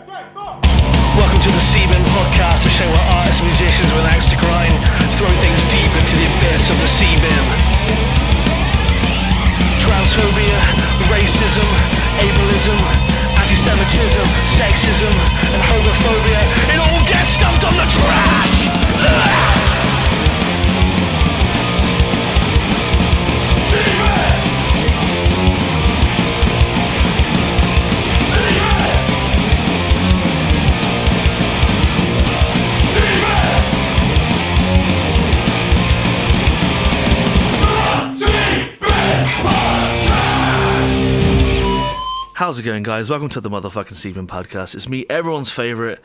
Welcome to the Seaman Podcast, a show where artists and musicians with an axe to grind throw things deep into the abyss of the Seaman. Transphobia, racism, ableism, anti-Semitism, sexism, and homophobia, it all gets dumped on the trash! How's it going, guys? Welcome to the motherfucking Seaman Podcast. It's me, everyone's favourite,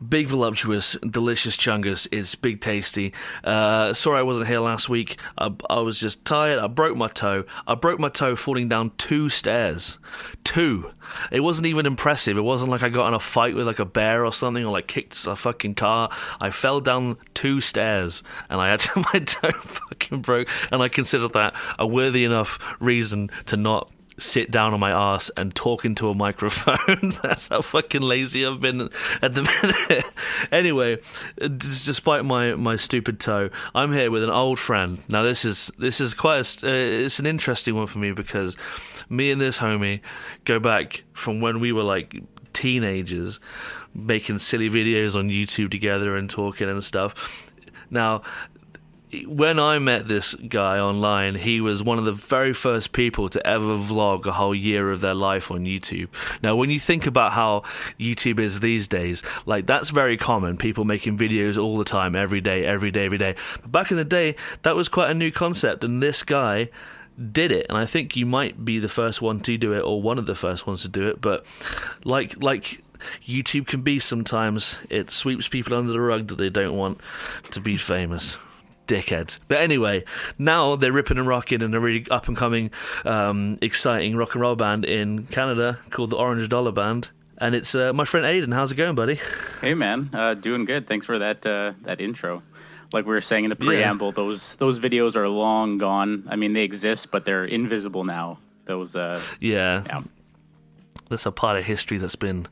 big, voluptuous, delicious chungus. It's Big Tasty. Sorry I wasn't here last week. I was just tired. I broke my toe. I broke my toe falling down 2 stairs. 2. It wasn't even impressive. It wasn't like I got in a fight with like a bear or something, or like kicked a fucking car. I fell down 2 stairs and I had my toe fucking broke, and I considered that a worthy enough reason to not sit down on my ass and talk into a microphone. That's how fucking lazy I've been at the minute. Anyway, despite my stupid toe, I'm here with an old friend. Now this is quite it's an interesting one for me, because me and this homie go back from when we were like teenagers, making silly videos on YouTube together and talking and stuff. Now, when I met this guy online, he was one of the very first people to ever vlog a whole year of their life on YouTube. Now, when you think about how YouTube is these days, like, that's very common. People making videos all the time, every day. But back in the day, that was quite a new concept, and this guy did it. And I think you might be the first one to do it, or one of the first ones to do it. But like YouTube can be sometimes, it sweeps people under the rug that they don't want to be famous. Dickheads. But anyway, now they're ripping and rocking in a really up and coming, exciting rock and roll band in Canada called the Orange Dollar Band, and it's my friend Aidan. How's it going, buddy? Hey man, doing good. Thanks for that intro. Like we were saying in the preamble, those videos are long gone. I mean, they exist, but they're invisible now. Those yeah. That's a part of history that's been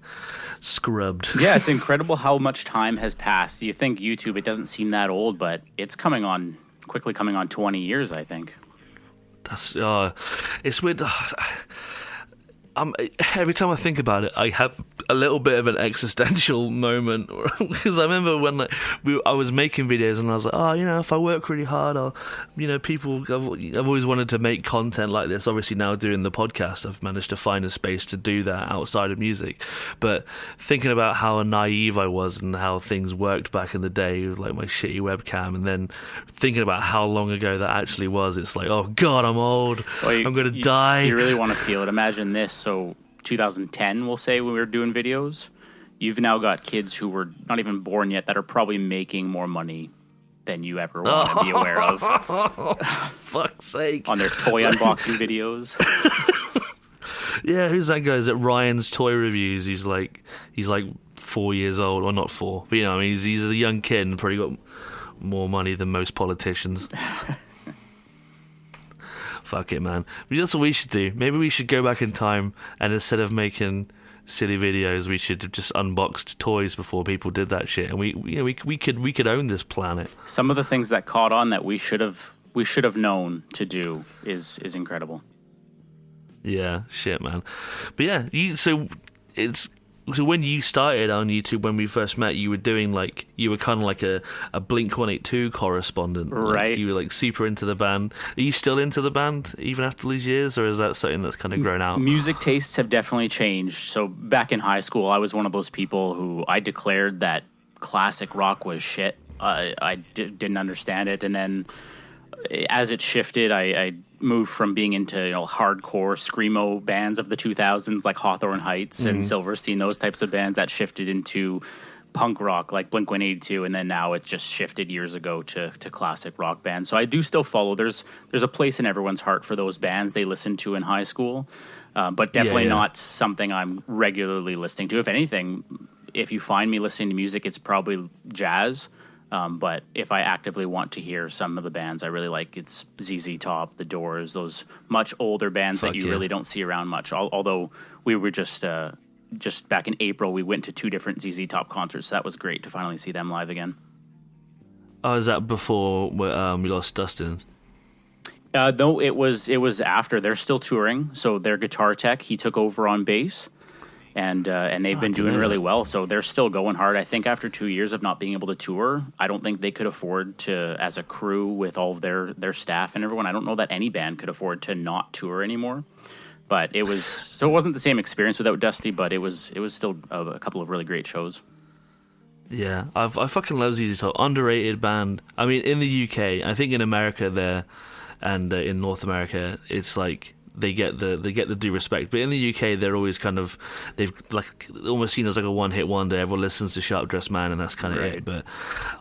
scrubbed. Yeah, it's incredible how much time has passed. You think YouTube, it doesn't seem that old, but it's quickly coming on 20 years, I think. That's it's weird. Every time I think about it, I have a little bit of an existential moment, because I remember when I was making videos and I was like, oh, if I work really hard, I'll, I've always wanted to make content like this. Obviously now doing the podcast, I've managed to find a space to do that outside of music. But thinking about how naive I was and how things worked back in the day with like my shitty webcam, and then thinking about how long ago that actually was, it's like, oh God, I'm old. Well, I'm going to die. You really want to feel it. Imagine this. So 2010, we'll say, when we were doing videos, you've now got kids who were not even born yet that are probably making more money than you ever want to be aware of. Fuck's sake. On their toy unboxing videos. Yeah, who's that guy? Is it Ryan's Toy Reviews? He's like 4 years old, or not 4, but he's a young kid and probably got more money than most politicians. Fuck it, man. That's what we should do. Maybe we should go back in time, and instead of making silly videos, we should have just unboxed toys before people did that shit, and we could own this planet. Some of the things that caught on that we should have known to do is incredible. Yeah, shit, man. But yeah, so when you started on YouTube, when we first met, you were doing you were kind of like a Blink-182 correspondent, right? Like, you were like super into the band. Are you still into the band even after these years, or is that something that's kind of grown out? Music tastes have definitely changed. So back in high school, I was one of those people who I declared that classic rock was shit. I didn't understand it, and then as it shifted, I moved from being into hardcore screamo bands of the 2000s like Hawthorne Heights and Silverstein, those types of bands, that shifted into punk rock like Blink-182, and then now it just shifted years ago to classic rock bands. So I do still follow. There's a place in everyone's heart for those bands they listened to in high school, but definitely not something I'm regularly listening to. If anything, if you find me listening to music, it's probably jazz. But if I actively want to hear some of the bands I really like, it's ZZ Top, The Doors, those much older bands that you really don't see around much. Although we were just just back in April, we went to 2 different ZZ Top concerts. So that was great to finally see them live again. Oh, is that before we lost Dustin? No, it was after. They're still touring. So their guitar tech, he took over on bass. And they've been doing really well, so they're still going hard. I think after 2 years of not being able to tour, I don't think they could afford to, as a crew with all of their staff and everyone, I don't know that any band could afford to not tour anymore. But it wasn't the same experience without Dusty, but it was still a couple of really great shows. Yeah, I fucking love ZZ Top. Underrated band. I mean, in the UK, I think in America there, and in North America, it's like they get the due respect, but in the UK they're always they've like almost seen as like a one-hit wonder. Everyone listens to Sharp Dressed Man and that's kind of it. But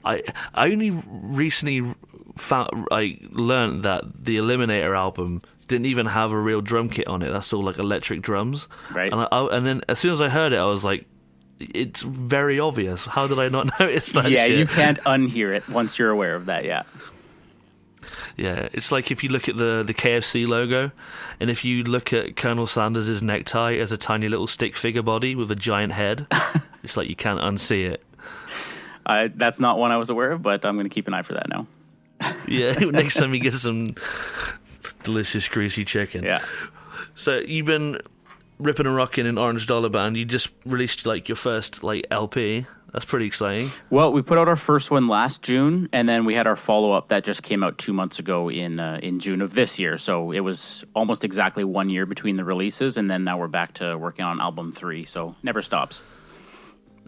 I only recently learned that the Eliminator album didn't even have a real drum kit on it. That's all like electric drums, right? And then as soon as I heard it, I was like, it's very obvious. How did I not notice that? Yeah, shit? You can't unhear it once you're aware of that. Yeah, it's like if you look at the KFC logo, and if you look at Colonel Sanders' necktie as a tiny little stick figure body with a giant head, it's like you can't unsee it. That's not one I was aware of, but I'm going to keep an eye for that now. Yeah, next time you get some delicious greasy chicken. Yeah. So you've been ripping and rocking in Orange Dollar Band. You just released like your first like LP. That's pretty exciting. Well, we put out our first one last June, and then we had our follow-up that just came out 2 months ago in June of this year. So it was almost exactly 1 year between the releases, and then now we're back to working on album 3, so never stops.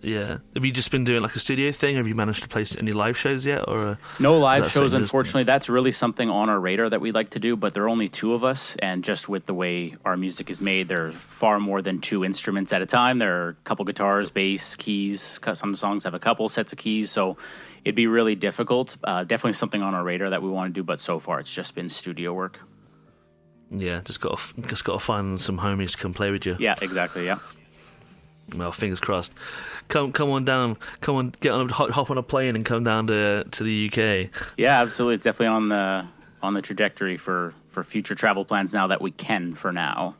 Yeah. Have you just been doing like a studio thing? Have you managed to play any live shows yet? Or no live shows, unfortunately. That's really something on our radar that we'd like to do, but there are only 2 of us, and just with the way our music is made, there are far more than 2 instruments at a time. There are a couple guitars, bass, keys. Some songs have a couple sets of keys, so it'd be really difficult. Definitely something on our radar that we want to do, but so far it's just been studio work. Yeah, just got to find some homies to come play with you. Yeah, exactly, yeah. Well, fingers crossed. Come on down. Come on, hop on a plane and come down to the UK. Yeah, absolutely. It's definitely on the trajectory for future travel plans now that we can for now.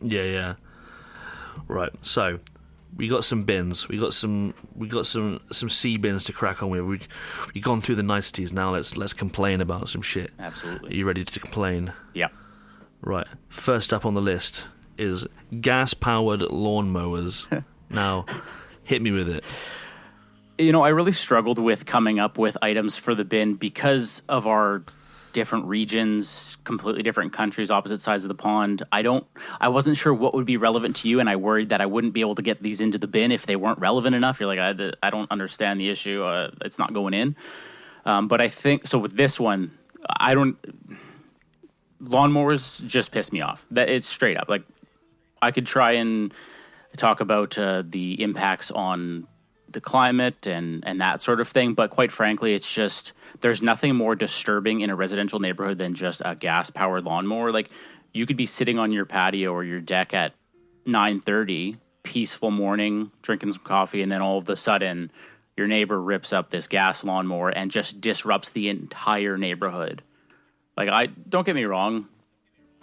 Yeah. Right. So we got some bins. We got some C bins to crack on with. We've gone through the niceties. Now let's complain about some shit. Absolutely. Are you ready to complain? Yeah. Right. First up on the list is gas-powered lawnmowers. Now, hit me with it. You know, I really struggled with coming up with items for the bin because of our different regions, completely different countries, opposite sides of the pond. I wasn't sure what would be relevant to you, and I worried that I wouldn't be able to get these into the bin if they weren't relevant enough. You're like, I don't understand the issue. It's not going in. But I think, so with this one, lawnmowers just piss me off. That it's straight up. Like, I could try and talk about the impacts on the climate and that sort of thing, but quite frankly, it's just, there's nothing more disturbing in a residential neighborhood than just a gas-powered lawnmower. Like, you could be sitting on your patio or your deck at 9:30, peaceful morning, drinking some coffee, and then all of a sudden, your neighbor rips up this gas lawnmower and just disrupts the entire neighborhood. Like, don't get me wrong,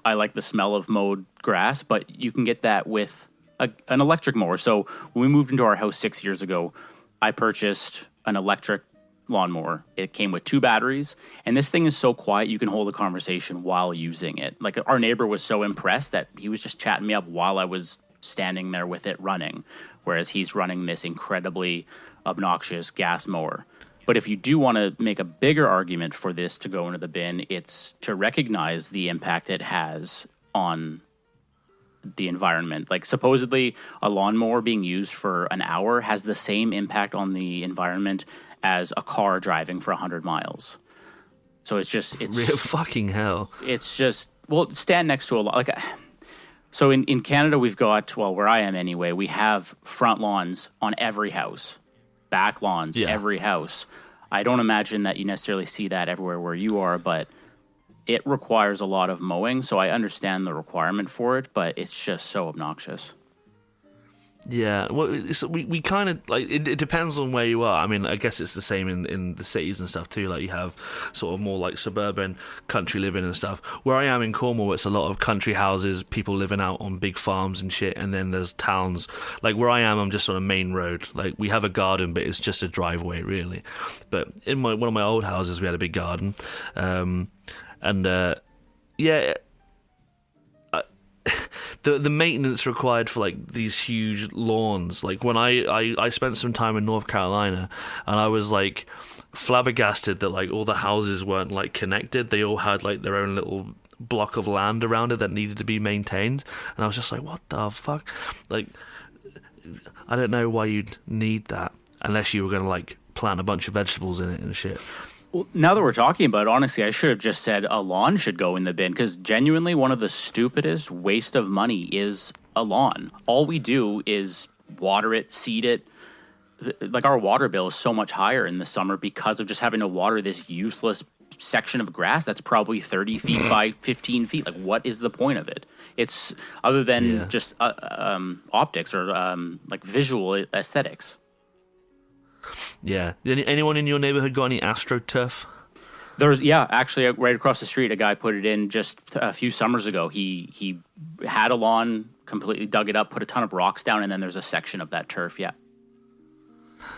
I like the smell of mowed grass, but you can get that with an electric mower. So when we moved into our house 6 years ago, I purchased an electric lawnmower. It came with 2 batteries, and this thing is so quiet you can hold a conversation while using it. Like, our neighbor was so impressed that he was just chatting me up while I was standing there with it running, whereas he's running this incredibly obnoxious gas mower. But if you do want to make a bigger argument for this to go into the bin, it's to recognize the impact it has on the environment. Like, supposedly a lawnmower being used for an hour has the same impact on the environment as a car driving for 100 miles. So it's real fucking hell. It's just, well, stand next to a lot. So in Canada, we've got, well, where I am anyway, we have front lawns on every house. Back lawns, every house. I don't imagine that you necessarily see that everywhere where you are, but it requires a lot of mowing, so I understand the requirement for it, but it's just so obnoxious. Yeah, well, we kind of like it depends on where you are. I mean, I guess it's the same in the cities and stuff too. Like you have sort of more like suburban country living and stuff. Where I am in Cornwall, it's a lot of country houses, people living out on big farms and shit, and then there's towns. Like where I am, I'm just on a main road. Like we have a garden, but it's just a driveway really. But in one of my old houses, we had a big garden, yeah. The maintenance required for like these huge lawns, like when I spent some time in North Carolina, and I was like flabbergasted that like all the houses weren't like connected. They all had like their own little block of land around it that needed to be maintained, and I was just like, what the fuck? Like, I don't know why you'd need that unless you were going to like plant a bunch of vegetables in it and shit. Well, now that we're talking about it, honestly, I should have just said a lawn should go in the bin, because genuinely one of the stupidest waste of money is a lawn. All we do is water it, seed it. Like our water bill is so much higher in the summer because of just having to water this useless section of grass that's probably 30 feet by 15 feet. Like, what is the point of it? It's other than just optics or like visual aesthetics. Yeah. Anyone in your neighborhood got any AstroTurf? There's actually right across the street, a guy put it in just a few summers ago. He had a lawn, completely dug it up, put a ton of rocks down, and then there's a section of that turf. Yeah.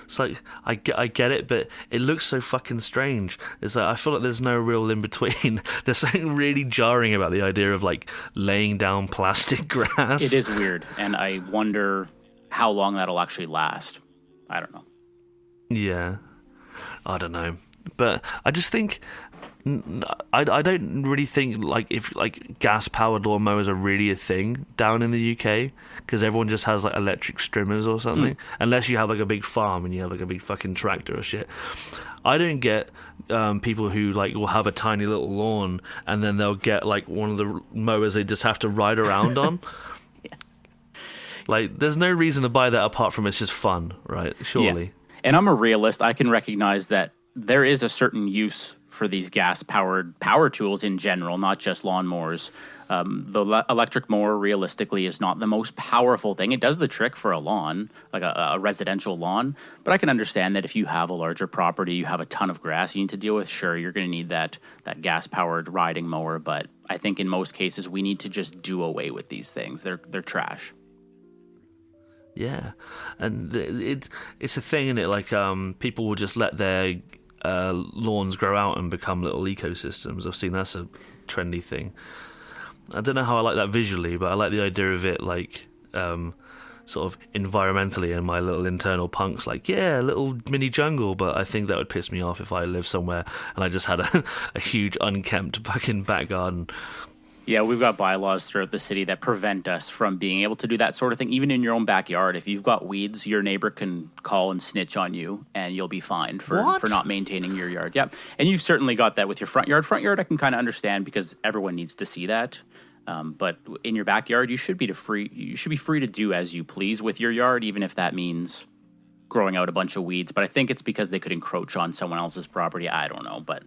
It's like I get it, but it looks so fucking strange. It's like I feel like there's no real in between. There's something really jarring about the idea of like laying down plastic grass. It is weird, and I wonder how long that'll actually last. I don't know. Yeah, I don't know, but I just think I don't really think like if like gas powered lawnmowers are really a thing down in the UK, because everyone just has like electric strimmers or something. Unless you have like a big farm and you have like a big fucking tractor or shit. I don't get people who like will have a tiny little lawn and then they'll get like one of the mowers they just have to ride around on. Like, there's no reason to buy that apart from it's just fun, right? Surely. Yeah. And I'm a realist. I can recognize that there is a certain use for these gas-powered power tools in general, not just lawnmowers. The electric mower, realistically, is not the most powerful thing. It does the trick for a lawn, like a residential lawn. But I can understand that if you have a larger property, you have a ton of grass you need to deal with, sure, you're going to need that gas-powered riding mower. But I think in most cases, we need to just do away with these things. They're trash. Yeah, and it's a thing, isn't it? Like people will just let their lawns grow out and become little ecosystems. I've seen that's a trendy thing. I don't know how I like that visually, but I like the idea of it, like sort of environmentally. And my little internal punk's like, yeah, a little mini jungle. But I think that would piss me off if I lived somewhere and I just had a huge unkempt fucking back garden. Yeah, we've got bylaws throughout the city that prevent us from being able to do that sort of thing. Even in your own backyard, if you've got weeds, your neighbor can call and snitch on you, and you'll be fined for not maintaining your yard. Yep, and you've certainly got that with your front yard. Front yard, I can kind of understand because everyone needs to see that. But in your backyard, you should be free to do as you please with your yard, even if that means growing out a bunch of weeds. But I think it's because they could encroach on someone else's property. I don't know, but.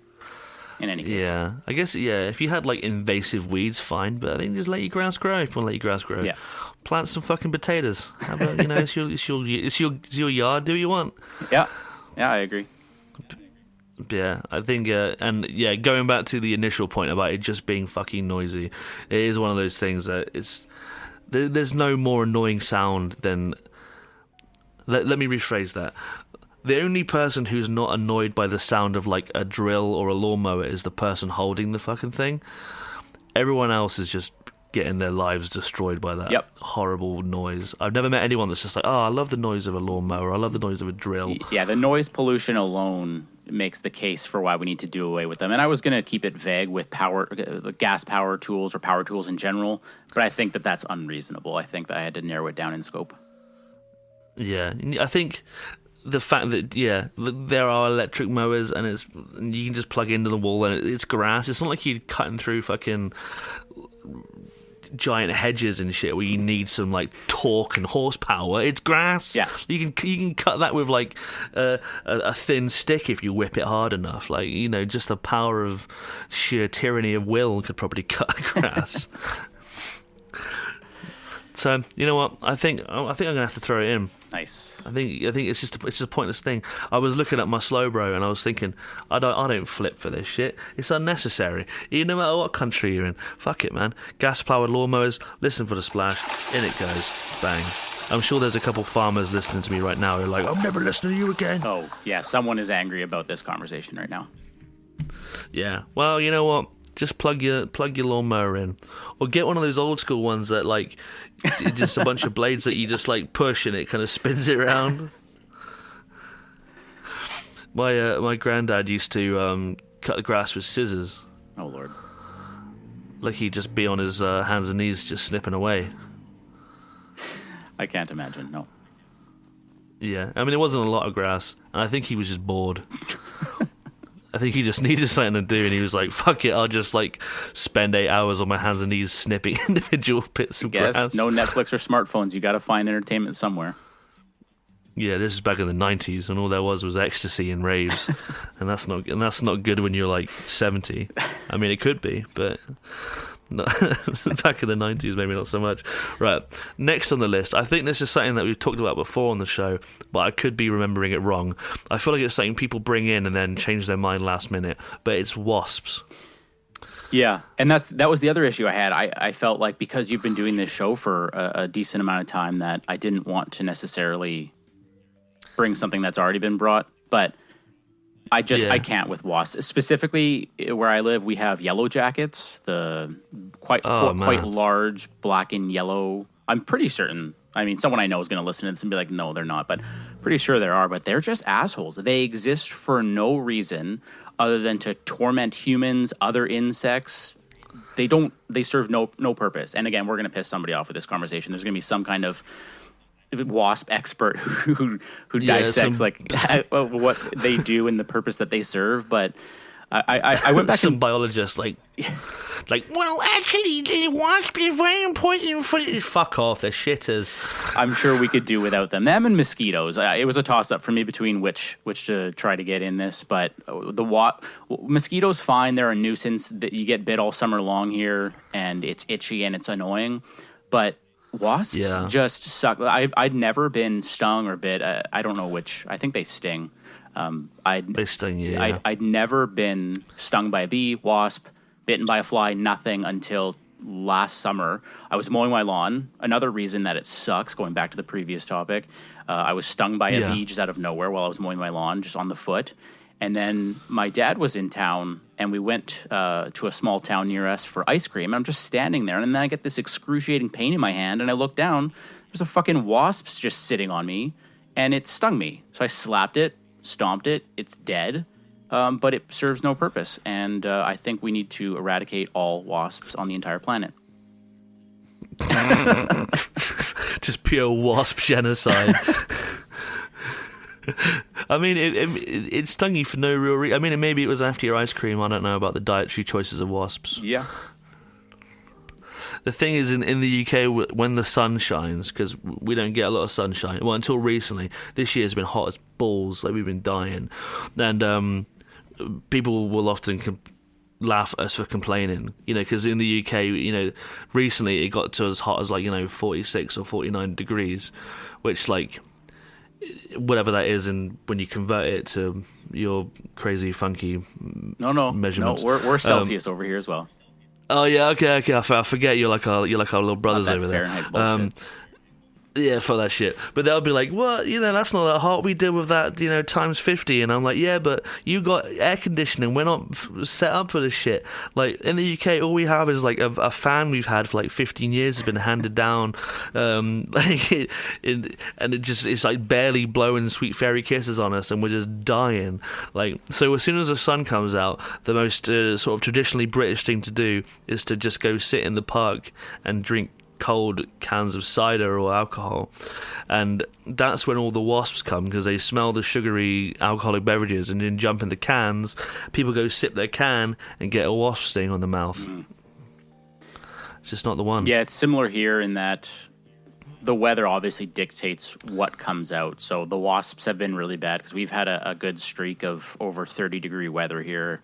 In any case. Yeah, I guess, if you had, like, invasive weeds, fine, but I think just let your grass grow if you want to let your grass grow. Yeah. Plant some fucking potatoes. How about, it's your yard, do what you want. Yeah, I agree. Yeah, I think, going back to the initial point about it just being fucking noisy, it is one of those things that there's no more annoying sound than... Let me rephrase that. The only person who's not annoyed by the sound of, like, a drill or a lawnmower is the person holding the fucking thing. Everyone else is just getting their lives destroyed by that horrible noise. I've never met anyone that's just like, oh, I love the noise of a lawnmower, I love the noise of a drill. Yeah, the noise pollution alone makes the case for why we need to do away with them. And I was going to keep it vague with gas power tools or power tools in general, but I think that that's unreasonable. I think that I had to narrow it down in scope. Yeah, I think... The fact that there are electric mowers and you can just plug into the wall and it's grass. It's not like you're cutting through fucking giant hedges and shit where you need some like torque and horsepower. It's grass. Yeah, you can cut that with like a thin stick if you whip it hard enough. Like, just the power of sheer tyranny of will could probably cut grass. So you know what? I think I'm gonna have to throw it in. Nice. I think it's just a pointless thing. I was looking at my slow bro and I was thinking, I don't flip for this shit. It's unnecessary. No matter what country you're in, fuck it, man. Gas powered lawnmowers. Listen for the splash. In it goes. Bang. I'm sure there's a couple farmers listening to me right now who are like, I'm never listening to you again. Oh yeah, someone is angry about this conversation right now. Yeah. Well, you know what? Just plug your lawnmower in, or get one of those old school ones that like just a bunch of blades that you just like push and it kind of spins it around. My granddad used to cut the grass with scissors. Oh Lord! Like he'd just be on his hands and knees just snipping away. I can't imagine. No. Yeah, I mean it wasn't a lot of grass, and I think he was just bored. I think he just needed something to do, and he was like, fuck it, I'll just, like, spend 8 hours on my hands and knees snipping individual bits of grass. No Netflix or smartphones. You got to find entertainment somewhere. Yeah, this is back in the 90s, and all there was ecstasy and raves. and that's not good when you're, like, 70. I mean, it could be, but... No, back in the 90s, maybe not so much. Right, next on the list, I think this is something that we've talked about before on the show, but I could be remembering it wrong. I feel like it's something people bring in and then change their mind last minute, but it's wasps. Yeah, and that was the other issue I had. I felt like because you've been doing this show for a decent amount of time that I didn't want to necessarily bring something that's already been brought, but I can't with wasps. Specifically, where I live, we have yellow jackets, the quite large black and yellow. I'm pretty certain. I mean, someone I know is going to listen to this and be like, "No, they're not," but pretty sure there are. But they're just assholes. They exist for no reason other than to torment humans, other insects. They serve no purpose. And again, we're going to piss somebody off with this conversation. There's going to be some kind of wasp expert who dissects what they do and the purpose that they serve, but I went back some biologists like well, actually the wasp is very important for fuck off, they're shitters. I'm sure we could do without them and mosquitoes. It was a toss up for me between which to try to get in this, but mosquitoes fine, they're a nuisance that you get bit all summer long here and it's itchy and it's annoying, but wasps just suck. I'd never been stung or bit. I don't know which. I think they sting. They sting you. Yeah. I'd never been stung by a bee, wasp, bitten by a fly, nothing until last summer. I was mowing my lawn. Another reason that it sucks, going back to the previous topic, I was stung by a bee just out of nowhere while I was mowing my lawn, just on the foot. And then my dad was in town, and we went to a small town near us for ice cream. And I'm just standing there, and then I get this excruciating pain in my hand, and I look down. There's a fucking wasp just sitting on me, and it stung me. So I slapped it, stomped it. It's dead, but it serves no purpose. And I think we need to eradicate all wasps on the entire planet. Just pure wasp genocide. I mean, it stung you for no real reason. I mean, maybe it was after your ice cream. I don't know about the dietary choices of wasps. Yeah. The thing is, in the UK, when the sun shines, because we don't get a lot of sunshine, well, until recently, this year's been hot as balls, like we've been dying. And people will often laugh at us for complaining, because in the UK, recently it got to as hot as 46 or 49 degrees, which whatever that is, and when you convert it to your crazy funky measurements. No, we're Celsius over here as well. Oh yeah, okay. I forget you're like our little brothers over there. Yeah, for that shit. But they'll be like, well, that's not that hot. We deal with that, times 50. And I'm like, yeah, but you got air conditioning. We're not set up for this shit. Like, in the UK, all we have is, a fan we've had for, 15 years has been handed down. And it's, barely blowing sweet fairy kisses on us, and we're just dying. So as soon as the sun comes out, the most sort of traditionally British thing to do is to just go sit in the park and drink cold cans of cider or alcohol, and that's when all the wasps come, because they smell the sugary alcoholic beverages and then jump in the cans. People go sip their can and get a wasp sting on the mouth. It's just not the one. Yeah, it's similar here in that the weather obviously dictates what comes out. So the wasps have been really bad because we've had a good streak of over 30-degree weather here.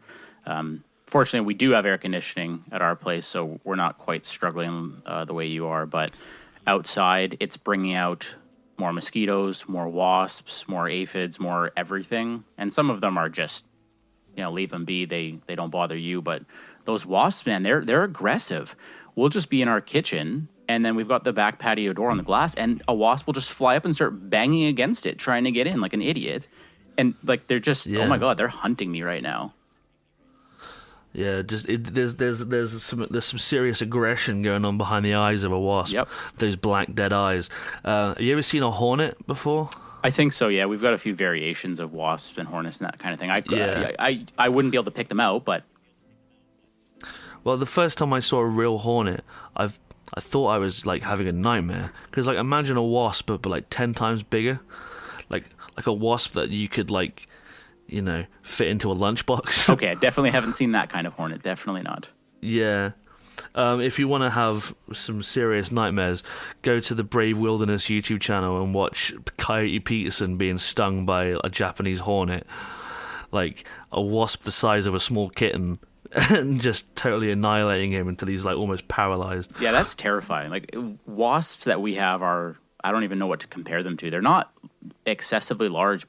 Fortunately, we do have air conditioning at our place, so we're not quite struggling the way you are. But outside, it's bringing out more mosquitoes, more wasps, more aphids, more everything. And some of them are just, leave them be. They don't bother you. But those wasps, man, they're aggressive. We'll just be in our kitchen, and then we've got the back patio door on the glass, and a wasp will just fly up and start banging against it, trying to get in like an idiot. And like they're just, oh my God, they're hunting me right now. Yeah, there's some serious aggression going on behind the eyes of a wasp. Yep. Those black dead eyes. Have you ever seen a hornet before? I think so. Yeah, we've got a few variations of wasps and hornets and that kind of thing. I wouldn't be able to pick them out, but well, the first time I saw a real hornet, I thought I was like having a nightmare because like imagine a wasp but like 10 times bigger, like a wasp that you could like, fit into a lunchbox. Okay, I definitely haven't seen that kind of hornet. Definitely not. Yeah. If you want to have some serious nightmares, go to the Brave Wilderness YouTube channel and watch Coyote Peterson being stung by a Japanese hornet, like a wasp the size of a small kitten, and just totally annihilating him until he's like almost paralyzed. Yeah, that's terrifying. Like wasps that we have are, I don't even know what to compare them to. They're not excessively large,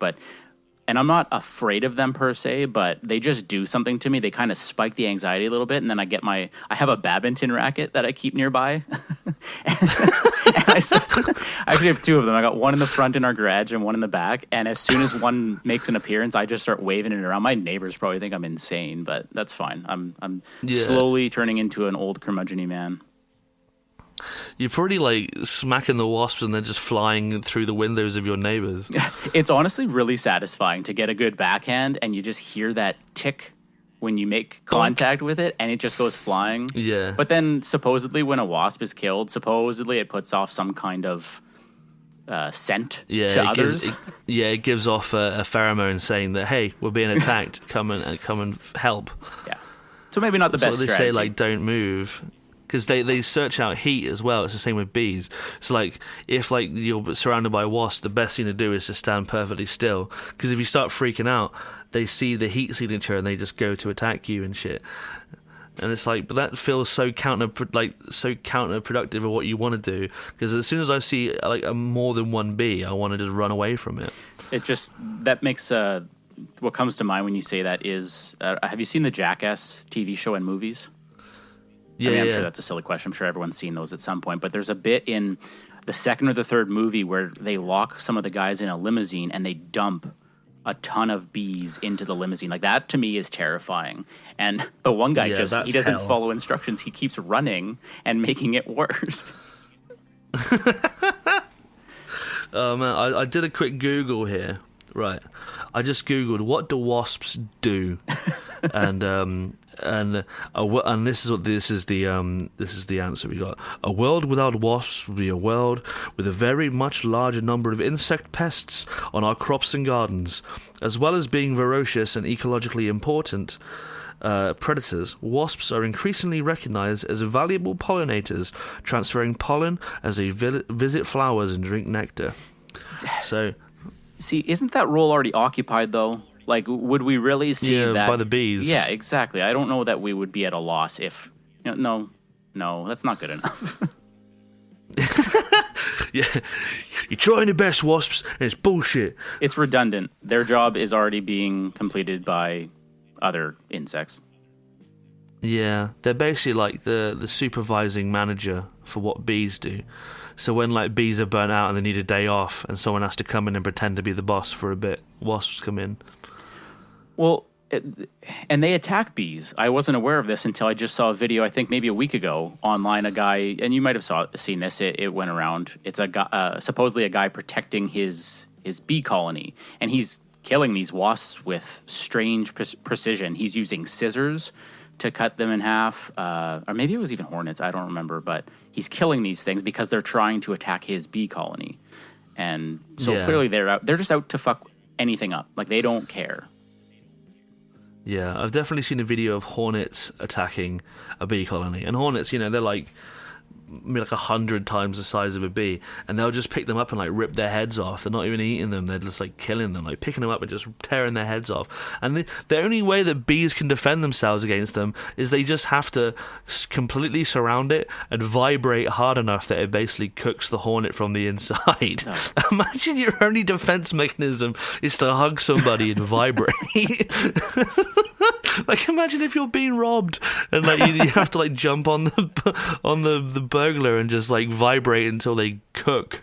and I'm not afraid of them per se, but they just do something to me. They kind of spike the anxiety a little bit, and then I have a badminton racket that I keep nearby. and I actually have two of them. I got one in the front in our garage and one in the back, and as soon as one makes an appearance, I just start waving it around. My neighbors probably think I'm insane, but that's fine. I'm slowly turning into an old curmudgeon-y man. You're probably like smacking the wasps and they're just flying through the windows of your neighbors. It's honestly really satisfying to get a good backhand and you just hear that tick when you make contact with it and it just goes flying. Yeah. But then supposedly when a wasp is killed, supposedly it puts off some kind of scent to others. It gives off a pheromone saying that, hey, we're being attacked. Come and help. Yeah. So maybe not the best strategy. They say, like, don't move. Because they search out heat as well. It's the same with bees. So, like, if, like, you're surrounded by wasps, the best thing to do is to stand perfectly still. Because if you start freaking out, they see the heat signature and they just go to attack you and shit. And it's like, but that feels so counterproductive of what you want to do. Because as soon as I see, like, a more than one bee, I want to just run away from it. It just, that makes, what comes to mind when you say that is, have you seen the Jackass TV show and movies? Yeah, I'm sure that's a silly question. I'm sure everyone's seen those at some point. But there's a bit in the second or the third movie where they lock some of the guys in a limousine and they dump a ton of bees into the limousine. Like, that to me is terrifying. And the one guy he doesn't follow instructions. He keeps running and making it worse. Oh, man. I did a quick Google here. Right. I just Googled, what do wasps do? And this is the answer we got. A world without wasps would be a world with a very much larger number of insect pests on our crops and gardens. As well as being ferocious and ecologically important predators, wasps are increasingly recognized as valuable pollinators, transferring pollen as they visit flowers and drink nectar. So, see, isn't that role already occupied though? Like, would we really see that? By the bees. Yeah, exactly. I don't know that we would be at a loss if... No, that's not good enough. Yeah, you're trying your best, wasps, and it's bullshit. It's redundant. Their job is already being completed by other insects. Yeah, they're basically like the supervising manager for what bees do. So when, like, bees are burnt out and they need a day off and someone has to come in and pretend to be the boss for a bit, wasps come in. Well, and they attack bees. I wasn't aware of this until I just saw a video, I think maybe a week ago, online. A guy, and you might have seen this, it went around. It's a guy, supposedly a guy protecting his bee colony, and he's killing these wasps with strange precision. He's using scissors to cut them in half, or maybe it was even hornets, I don't remember, but he's killing these things because they're trying to attack his bee colony. And so clearly they're just out to fuck anything up. Like, they don't care. Yeah, I've definitely seen a video of hornets attacking a bee colony. And hornets, they're like maybe like 100 times the size of a bee, and they'll just pick them up and like rip their heads off. They're not even eating them, they're just like killing them, like picking them up and just tearing their heads off. And the only way that bees can defend themselves against them is they just have to completely surround it and vibrate hard enough that it basically cooks the hornet from the inside. Oh. Imagine your only defense mechanism is to hug somebody and vibrate. Like, imagine if you're being robbed and like you have to like jump on the burglar and just like vibrate until they cook.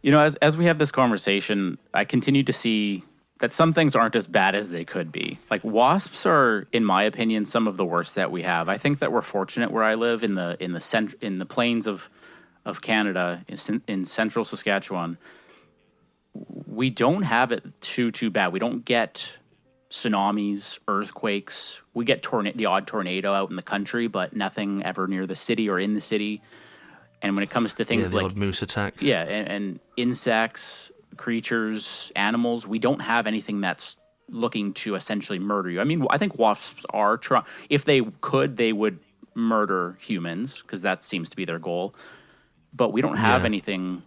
You know, as we have this conversation, I continue to see that some things aren't as bad as they could be. Like, wasps are, in my opinion, some of the worst that we have. I think that we're fortunate where I live in the plains of Canada, in central Saskatchewan. We don't have it too bad. We don't get tsunamis, earthquakes. We get the odd tornado out in the country, but nothing ever near the city or in the city. And when it comes to things the like odd moose attack, and insects, creatures, animals, we don't have anything that's looking to essentially murder you. I mean, I think wasps are if they could, they would murder humans because that seems to be their goal. But we don't have anything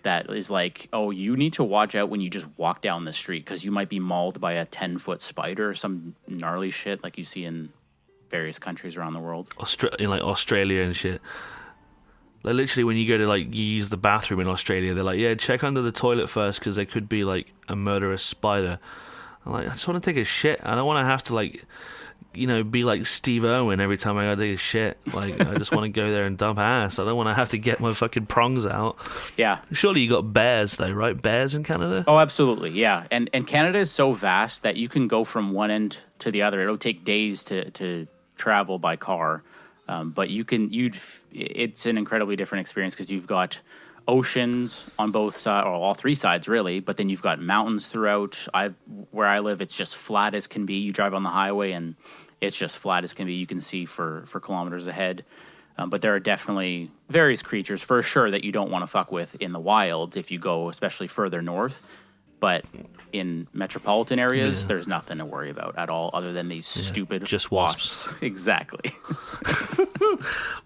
that is like, oh, you need to watch out when you just walk down the street because you might be mauled by a 10-foot spider or some gnarly shit like you see in various countries around the world. In like Australia and shit. Like, literally, when you go to like you use the bathroom in Australia, they're like, yeah, check under the toilet first because there could be like a murderous spider. I'm like, I just want to take a shit. I don't want to have to like, you know, be like Steve Irwin every time I go take a shit. Like, I just want to go there and dump ass. I don't want to have to get my fucking prongs out. Yeah. Surely you got bears though, right? Bears in Canada? Oh, absolutely. Yeah. And Canada is so vast that you can go from one end to the other. It'll take days to travel by car. But it's an incredibly different experience because you've got oceans on both sides, or all three sides really, but then you've got mountains throughout. Where I live, it's just flat as can be. You drive on the highway and it's just flat as can be. You can see for kilometers ahead. But there are definitely various creatures for sure that you don't want to fuck with in the wild if you go especially further north. But in metropolitan areas, there's nothing to worry about at all other than these stupid just wasps. Exactly.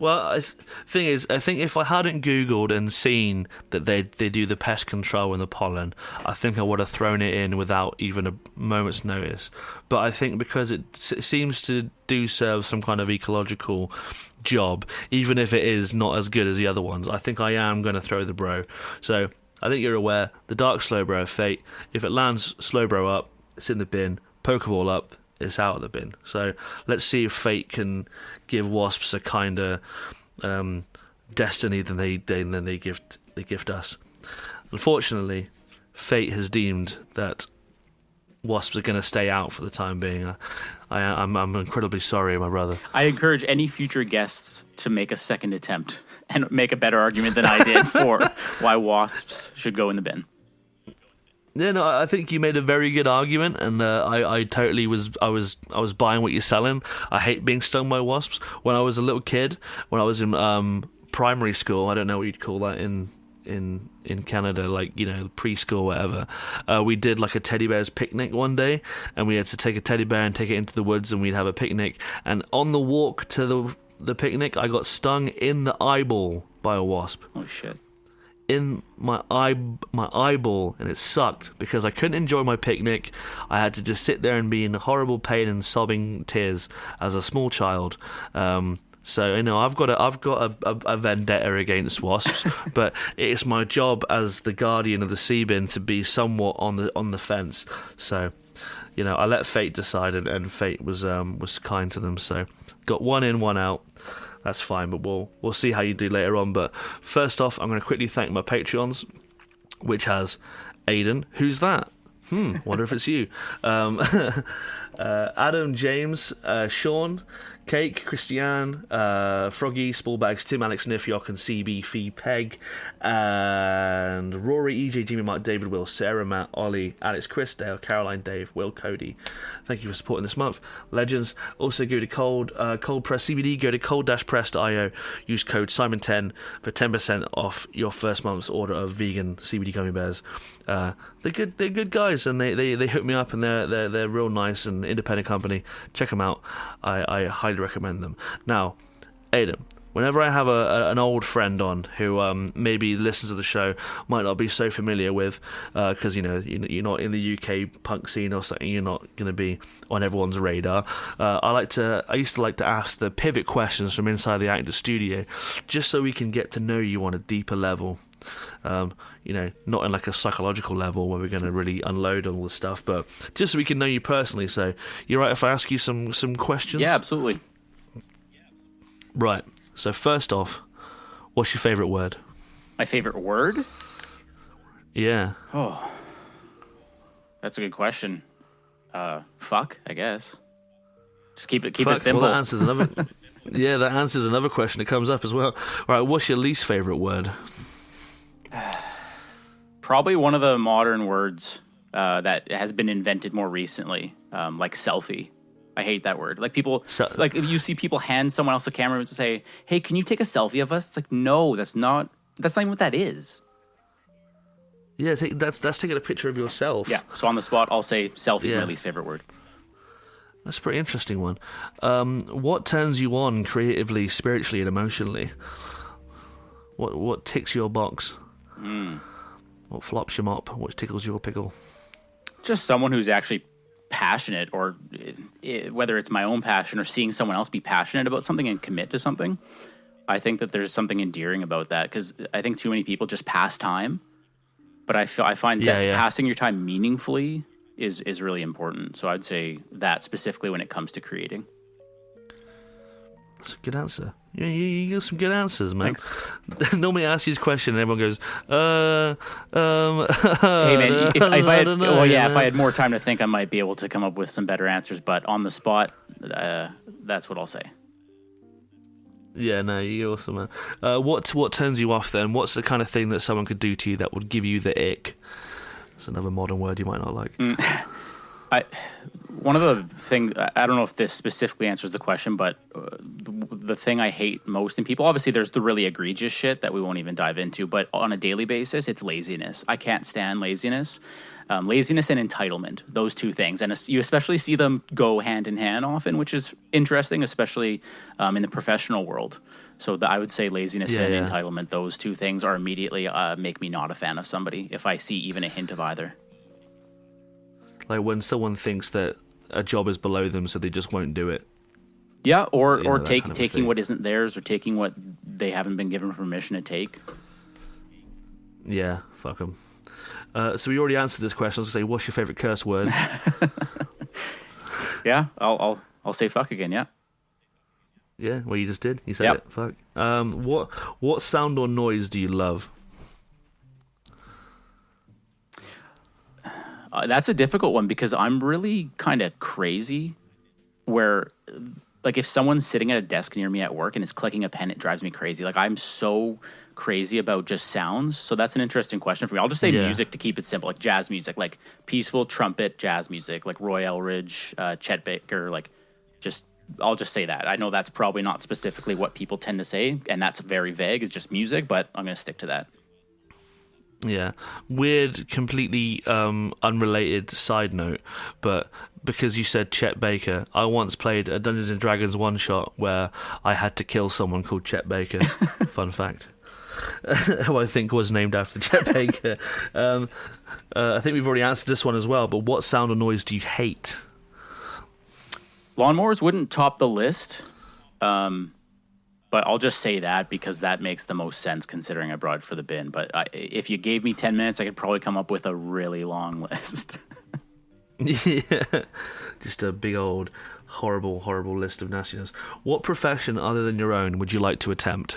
Well, thing is, I think if I hadn't Googled and seen that they do the pest control and the pollen, I think I would have thrown it in without even a moment's notice. But I think because it seems to do serve some kind of ecological job, even if it is not as good as the other ones, I think I am going to throw the bro. So I think you're aware, the Dark Slowbro of Fate, if it lands Slowbro up, it's in the bin, Pokeball up, it's out of the bin. So let's see if Fate can give wasps a kind of destiny than they gift us. Unfortunately, Fate has deemed that wasps are going to stay out for the time being. I'm incredibly sorry, my brother. I encourage any future guests to make a second attempt and make a better argument than I did for why wasps should go in the bin. Yeah, no, I think you made a very good argument, and I totally was buying what you're selling. I hate being stung by wasps. When I was a little kid, when I was in primary school, I don't know what you'd call that in Canada, like, you know, preschool, whatever. We did like a teddy bear's picnic one day, and we had to take a teddy bear and take it into the woods, and we'd have a picnic. And on the walk to the picnic, I got stung in the eyeball by a wasp. Oh shit! In my eyeball, and it sucked because I couldn't enjoy my picnic. I had to just sit there and be in horrible pain and sobbing tears as a small child. So, you know, I've got a vendetta against wasps, but it's my job as the guardian of the sea bin to be somewhat on the fence. So, you know, I let fate decide, and fate was kind to them. So, got one in, one out. That's fine, but we'll see how you do later on. But first off, I'm going to quickly thank my Patreons, which has Aidan. Who's that? Wonder if it's you. Adam, James, Sean, Cake, Christiane, Froggy, Spallbags, Tim, Alex, Niff, Yock, and CB, Fee, Peg, and Rory, EJ, Jimmy, Mark, David, Will, Sarah, Matt, Ollie, Alex, Chris, Dale, Caroline, Dave, Will, Cody. Thank you for supporting this month. Legends. Also go to Cold Press CBD, go to cold-press.io, use code Simon10 for 10% off your first month's order of vegan CBD gummy bears. They're good guys, and they hook me up, and they're real nice and independent company. Check them out. I highly recommend them. Now, Aidan, Whenever I have an old friend on who maybe listens to the show, might not be so familiar with, because you're not in the UK punk scene or something, you're not going to be on everyone's radar. I used to like to ask the pivot questions from inside the actor studio, just so we can get to know you on a deeper level. Not in like a psychological level where we're going to really unload all this stuff, but just so we can know you personally. So, you're right if I ask you some questions? Yeah, absolutely. Right. So first off, what's your favourite word? My favourite word? Yeah. Oh, that's a good question. Fuck, I guess. Just keep it simple. Well, that answers another. Yeah, that answers another question that comes up as well. All right, what's your least favourite word? Probably one of the modern words that has been invented more recently, like selfie. I hate that word. Like like if you see people hand someone else a camera and say, "Hey, can you take a selfie of us?" It's like, no, that's not even what that is. Yeah, that's taking a picture of yourself. Yeah. So on the spot, I'll say selfie is my least favorite word. That's a pretty interesting one. What turns you on creatively, spiritually, and emotionally? What ticks your box? What flops your mop? What tickles your pickle? Just someone who's actually passionate, or whether it's my own passion or seeing someone else be passionate about something and commit to something. I think that there's something endearing about that, because I think too many people just pass time, but I find that passing your time meaningfully is really important. So I'd say that specifically when it comes to creating. That's a good answer. You got some good answers, mate. Normally I ask you this question and everyone goes, hey man, if I had more time to think, I might be able to come up with some better answers, but on the spot, that's what I'll say. Yeah, no, you're awesome, man. What turns you off then? What's the kind of thing that someone could do to you that would give you the ick? That's another modern word you might not like. One of the things, I don't know if this specifically answers the question, but the thing I hate most in people, obviously there's the really egregious shit that we won't even dive into, but on a daily basis, it's laziness. I can't stand laziness. Laziness and entitlement, those two things. And you especially see them go hand in hand often, which is interesting, especially in the professional world. So I would say laziness and entitlement, those two things are immediately make me not a fan of somebody if I see even a hint of either. Like when someone thinks that a job is below them, so they just won't do it. Yeah, or taking what isn't theirs, or taking what they haven't been given permission to take. Yeah, fuck them. So we already answered this question. I was going to say, what's your favorite curse word? Yeah, I'll say fuck again. Yeah. Yeah, well, you just did. You said it. Fuck. What sound or noise do you love? That's a difficult one, because I'm really kind of crazy where, like, if someone's sitting at a desk near me at work and is clicking a pen, it drives me crazy. Like, I'm so crazy about just sounds. So that's an interesting question for me. I'll just say music to keep it simple, like jazz music, like peaceful trumpet jazz music, like Roy Eldridge, Chet Baker, like I'll just say that. I know that's probably not specifically what people tend to say, and that's very vague. It's just music, but I'm going to stick to that. Yeah. Weird, completely unrelated side note, but because you said Chet Baker, I once played a Dungeons & Dragons one-shot where I had to kill someone called Chet Baker. Fun fact. Who I think was named after Chet Baker. I think we've already answered this one as well, but what sound or noise do you hate? Lawnmowers wouldn't top the list. But I'll just say that because that makes the most sense considering I brought it for the bin. But if you gave me 10 minutes, I could probably come up with a really long list. Yeah, just a big old horrible, horrible list of nastiness. What profession other than your own would you like to attempt?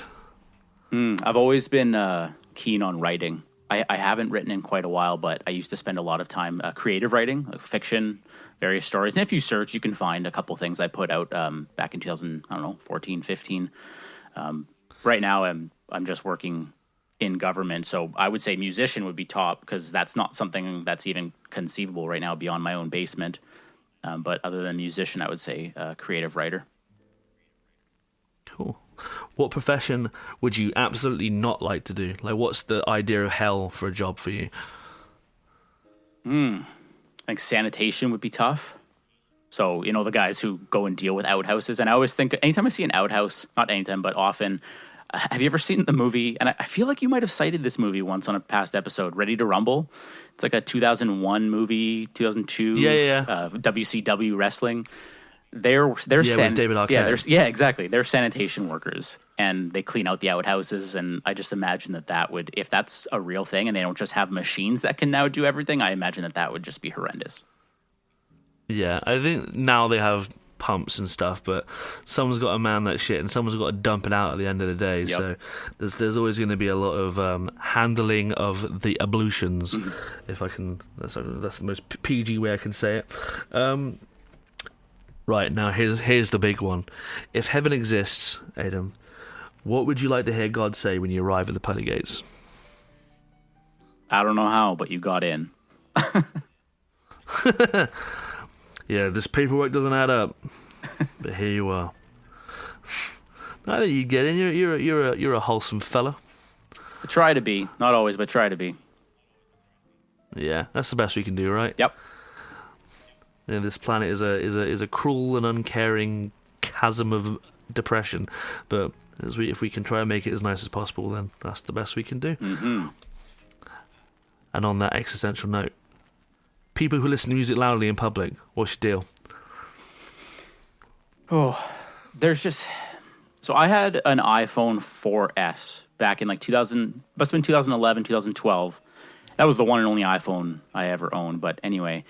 I've always been keen on writing. I haven't written in quite a while, but I used to spend a lot of time creative writing, like fiction, various stories. And if you search, you can find a couple things I put out back in 2014, 15. Right now, I'm just working in government, so I would say musician would be top, because that's not something that's even conceivable right now beyond my own basement. But other than musician, I would say creative writer. Cool. What profession would you absolutely not like to do? Like, what's the idea of hell for a job for you? I think sanitation would be tough. So, the guys who go and deal with outhouses. And I always think, anytime I see an outhouse, not anytime, but often, have you ever seen the movie? And I feel like you might have cited this movie once on a past episode, Ready to Rumble. It's like a 2001 movie, 2002. WCW wrestling. They're with David Arquette. Exactly. They're sanitation workers, and they clean out the outhouses. And I just imagine that would, if that's a real thing, and they don't just have machines that can now do everything, I imagine that would just be horrendous. Yeah, I think now they have pumps and stuff, but someone's got to man that shit, and someone's got to dump it out at the end of the day. Yep. So there's always going to be a lot of handling of the ablutions, if I can. That's the most PG way I can say it. Right, now here's the big one. If heaven exists, Aidan, what would you like to hear God say when you arrive at the pearly gates? I don't know how, but you got in. Yeah, this paperwork doesn't add up, but here you are. Now that you get in, you're a wholesome fella. I try to be, not always, but try to be. Yeah, that's the best we can do, right? Yep. Yeah, this planet is a cruel and uncaring chasm of depression, but if we can try and make it as nice as possible, then that's the best we can do. Mm-hmm. And on that existential note, people who listen to music loudly in public, what's your deal? Oh, there's just... So I had an iPhone 4S back in like 2000, must have been 2011, 2012. That was the one and only iPhone I ever owned. But anyway,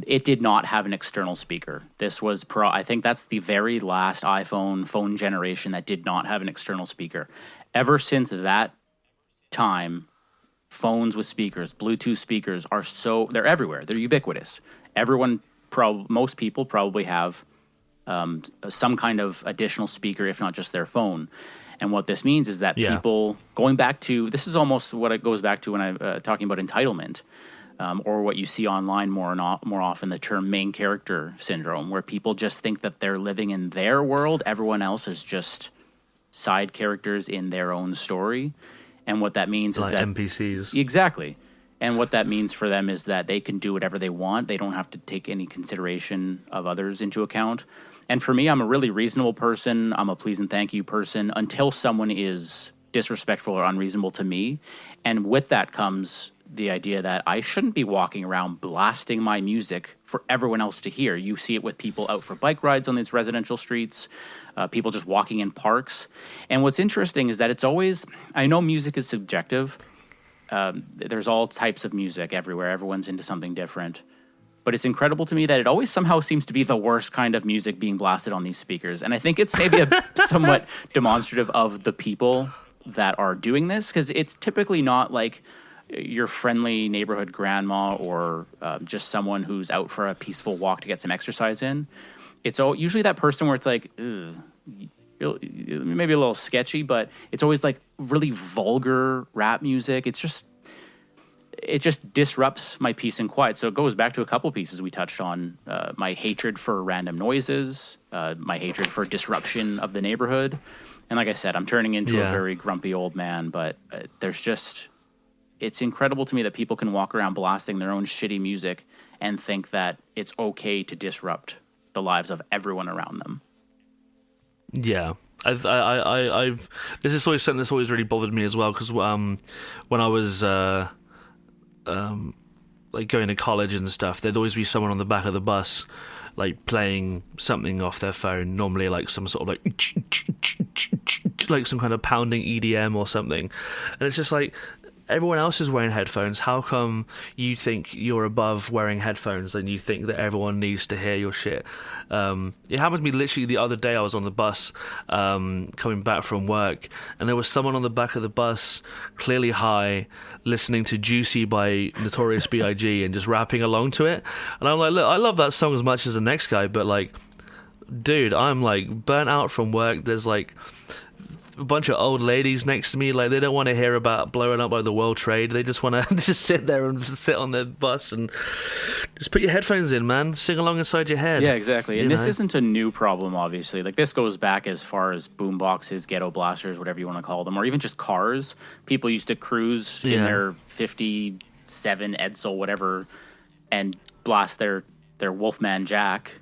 it did not have an external speaker. This was, I think that's the very last iPhone phone generation that did not have an external speaker. Ever since that time, phones with speakers, Bluetooth speakers they're everywhere. They're ubiquitous. Most people probably have some kind of additional speaker, if not just their phone. And what this means is that people, going back to, this is almost what it goes back to when I'm talking about entitlement, or what you see online more often, the term main character syndrome, where people just think that they're living in their world. Everyone else is just side characters in their own story. And what that means is that NPCs. Exactly. And what that means for them is that they can do whatever they want. They don't have to take any consideration of others into account. And for me, I'm a really reasonable person. I'm a please and thank you person until someone is disrespectful or unreasonable to me. And with that comes the idea that I shouldn't be walking around blasting my music for everyone else to hear. You see it with people out for bike rides on these residential streets, people just walking in parks. And what's interesting is that it's always, I know music is subjective. There's all types of music everywhere. Everyone's into something different. But it's incredible to me that it always somehow seems to be the worst kind of music being blasted on these speakers. And I think it's maybe somewhat demonstrative of the people that are doing this, because it's typically not like your friendly neighborhood grandma or just someone who's out for a peaceful walk to get some exercise in. It's usually that person where it's like, maybe a little sketchy, but it's always like really vulgar rap music. It just disrupts my peace and quiet. So it goes back to a couple pieces we touched on, my hatred for random noises, my hatred for disruption of the neighborhood. And like I said, I'm turning into a very grumpy old man, but it's incredible to me that people can walk around blasting their own shitty music and think that it's okay to disrupt the lives of everyone around them. Yeah. I've this is always something that's always really bothered me as well, because when I was like going to college and stuff, there'd always be someone on the back of the bus like playing something off their phone, normally like some sort of like some kind of pounding EDM or something, and it's just like, everyone else is wearing headphones. How come you think you're above wearing headphones and you think that everyone needs to hear your shit? It happened to me literally the other day. I was on the bus coming back from work, and there was someone on the back of the bus, clearly high, listening to Juicy by Notorious B.I.G. and just rapping along to it. And I'm like, look, I love that song as much as the next guy, but like, dude, I'm like burnt out from work. There's like a bunch of old ladies next to me, like they don't want to hear about blowing up by the World Trade. They just want to just sit there and sit on their bus and just put your headphones in, man. Sing along inside your head. Yeah, exactly. And this isn't a new problem, obviously. Like, this goes back as far as boom boxes, ghetto blasters, whatever you want to call them, or even just cars. People used to cruise in their 57 Edsel, whatever, and blast their Wolfman Jack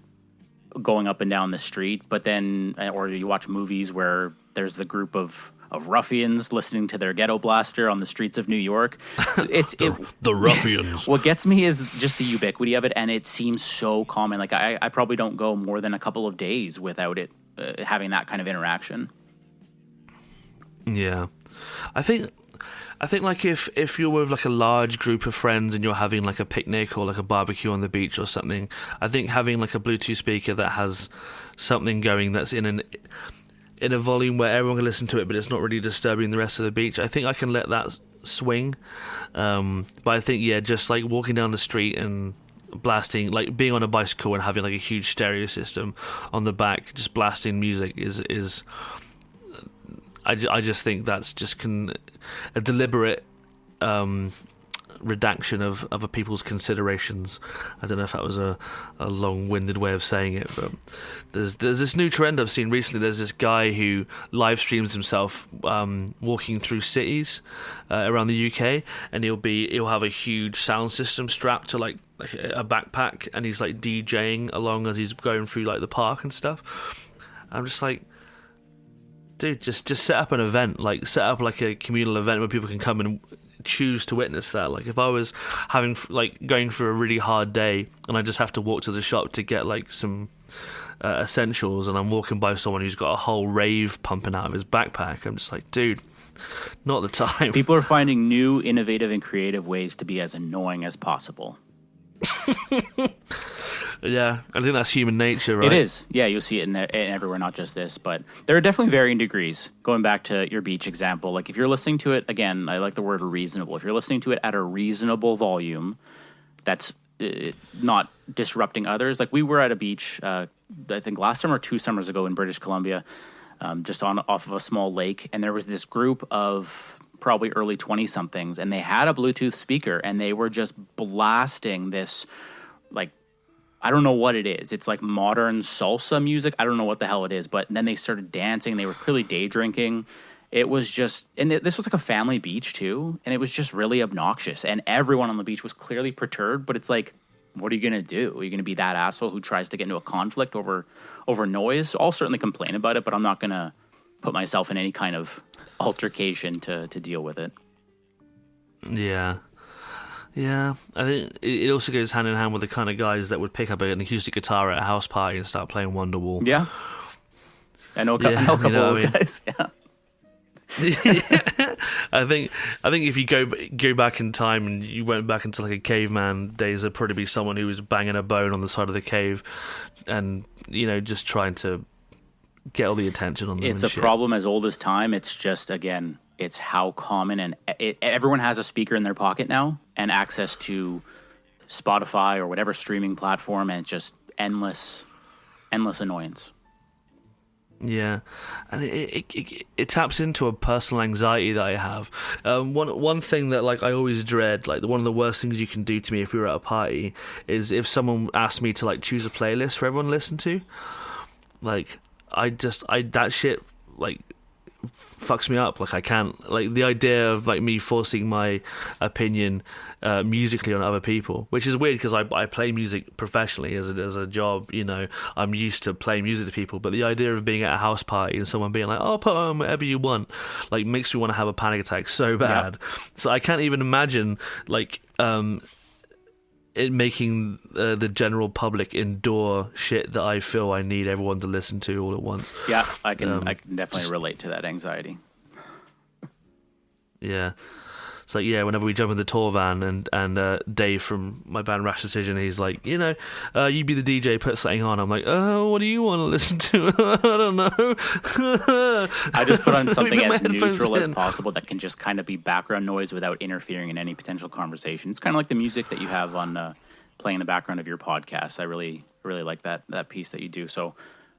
going up and down the street, but then, or you watch movies where there's the group of ruffians listening to their ghetto blaster on the streets of New York. The ruffians. What gets me is just the ubiquity of it, and it seems so common. Like I probably don't go more than a couple of days without it having that kind of interaction. Yeah, I think like if you're with like a large group of friends and you're having like a picnic or like a barbecue on the beach or something, I think having like a Bluetooth speaker that has something going that's in a volume where everyone can listen to it, but it's not really disturbing the rest of the beach, I think I can let that swing. But I think, yeah, just like walking down the street and blasting, like being on a bicycle and having like a huge stereo system on the back, just blasting music is I just think that's just a deliberate redaction of other people's considerations. I don't know if that was a long-winded way of saying it, but there's this new trend I've seen recently. There's this guy who live streams himself walking through cities around the UK, and he'll have a huge sound system strapped to like a backpack, and he's like DJing along as he's going through like the park and stuff. I'm just like, dude, just set up an event, like set up like a communal event where people can come and choose to witness that. Like if I was going through a really hard day and I just have to walk to the shop to get like some essentials, and I'm walking by someone who's got a whole rave pumping out of his backpack, I'm just like, dude, not the time. People are finding new, innovative, and creative ways to be as annoying as possible. Yeah, I think that's human nature, right? It is. Yeah, you'll see it in everywhere, not just this. But there are definitely varying degrees. Going back to your beach example, like if you're listening to it, again, I like the word reasonable. If you're listening to it at a reasonable volume, that's not disrupting others. Like we were at a beach, I think last summer or 2 summers ago in British Columbia, just off of a small lake, and there was this group of probably early 20-somethings, and they had a Bluetooth speaker, and they were just blasting this, like, I don't know what it is. It's like modern salsa music. I don't know what the hell it is. But then they started dancing. They were clearly day drinking. It was just, and this was like a family beach too. And it was just really obnoxious. And everyone on the beach was clearly perturbed. But it's like, what are you going to do? Are you going to be that asshole who tries to get into a conflict over noise? I'll certainly complain about it, but I'm not going to put myself in any kind of altercation to deal with it. Yeah. Yeah, I think it also goes hand in hand with the kind of guys that would pick up an acoustic guitar at a house party and start playing Wonderwall. Yeah. I know a couple of those guys, yeah. I think if you go back in time and you went back into like a caveman days, there'd probably be someone who was banging a bone on the side of the cave and, just trying to get all the attention on them. It's a problem as old as time. It's just, again, it's how common, and everyone has a speaker in their pocket now and access to Spotify or whatever streaming platform, and just endless annoyance. Yeah, and it taps into a personal anxiety that I have. One thing that like I always dread, like one of the worst things you can do to me if we were at a party, is if someone asked me to like choose a playlist for everyone to listen to. Like that shit like fucks me up. Like I can't, like the idea of like me forcing my opinion musically on other people, which is weird because I play music professionally as a job. I'm used to playing music to people, but the idea of being at a house party and someone being like, "Oh, put on whatever you want," like makes me want to have a panic attack so bad. Yep. So I can't even imagine like it making the general public endure shit that I feel I need everyone to listen to all at once. Yeah, I can definitely relate to that anxiety. Yeah. It's like, yeah, whenever we jump in the tour van and Dave from my band Rash Decision, he's like, you be the DJ, put something on. I'm like, what do you want to listen to? I don't know. I just put on something as neutral as possible that can just kind of be background noise without interfering in any potential conversation. It's kind of like the music that you have on playing in the background of your podcast. I really, really like that piece that you do. So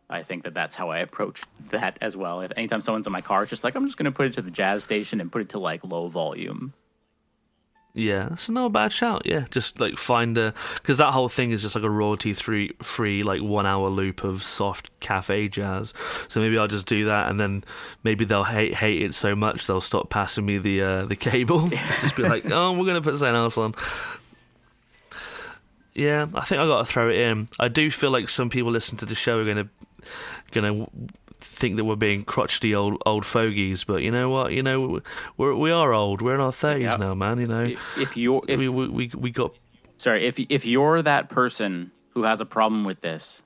I think that's how I approach that as well. If anytime someone's in my car, it's just like, I'm just going to put it to the jazz station and put it to like low volume. Yeah, that's not a bad shout. Yeah, just like because that whole thing is just like a royalty-free like 1 hour loop of soft cafe jazz. So maybe I'll just do that, and then maybe they'll hate it so much they'll stop passing me the cable. Just be like, oh, we're gonna put something else on. Yeah, I think I got to throw it in. I do feel like some people listen to the show are gonna think that we're being crotchety old fogies, but you know what? We are old. We're in our 30s now, man. If you're that person who has a problem with this,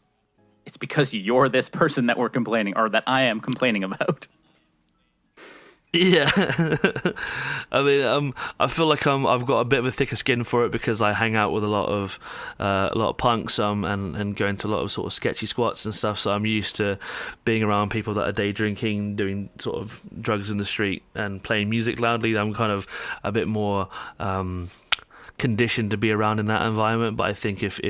it's because you're this person that we're complaining, or that I am complaining about. Yeah, I mean, I feel like I've got a bit of a thicker skin for it because I hang out with a lot of punks, and going to a lot of sort of sketchy squats and stuff. So I'm used to being around people that are day drinking, doing sort of drugs in the street, and playing music loudly. I'm kind of a bit more conditioned to be around in that environment. But I think if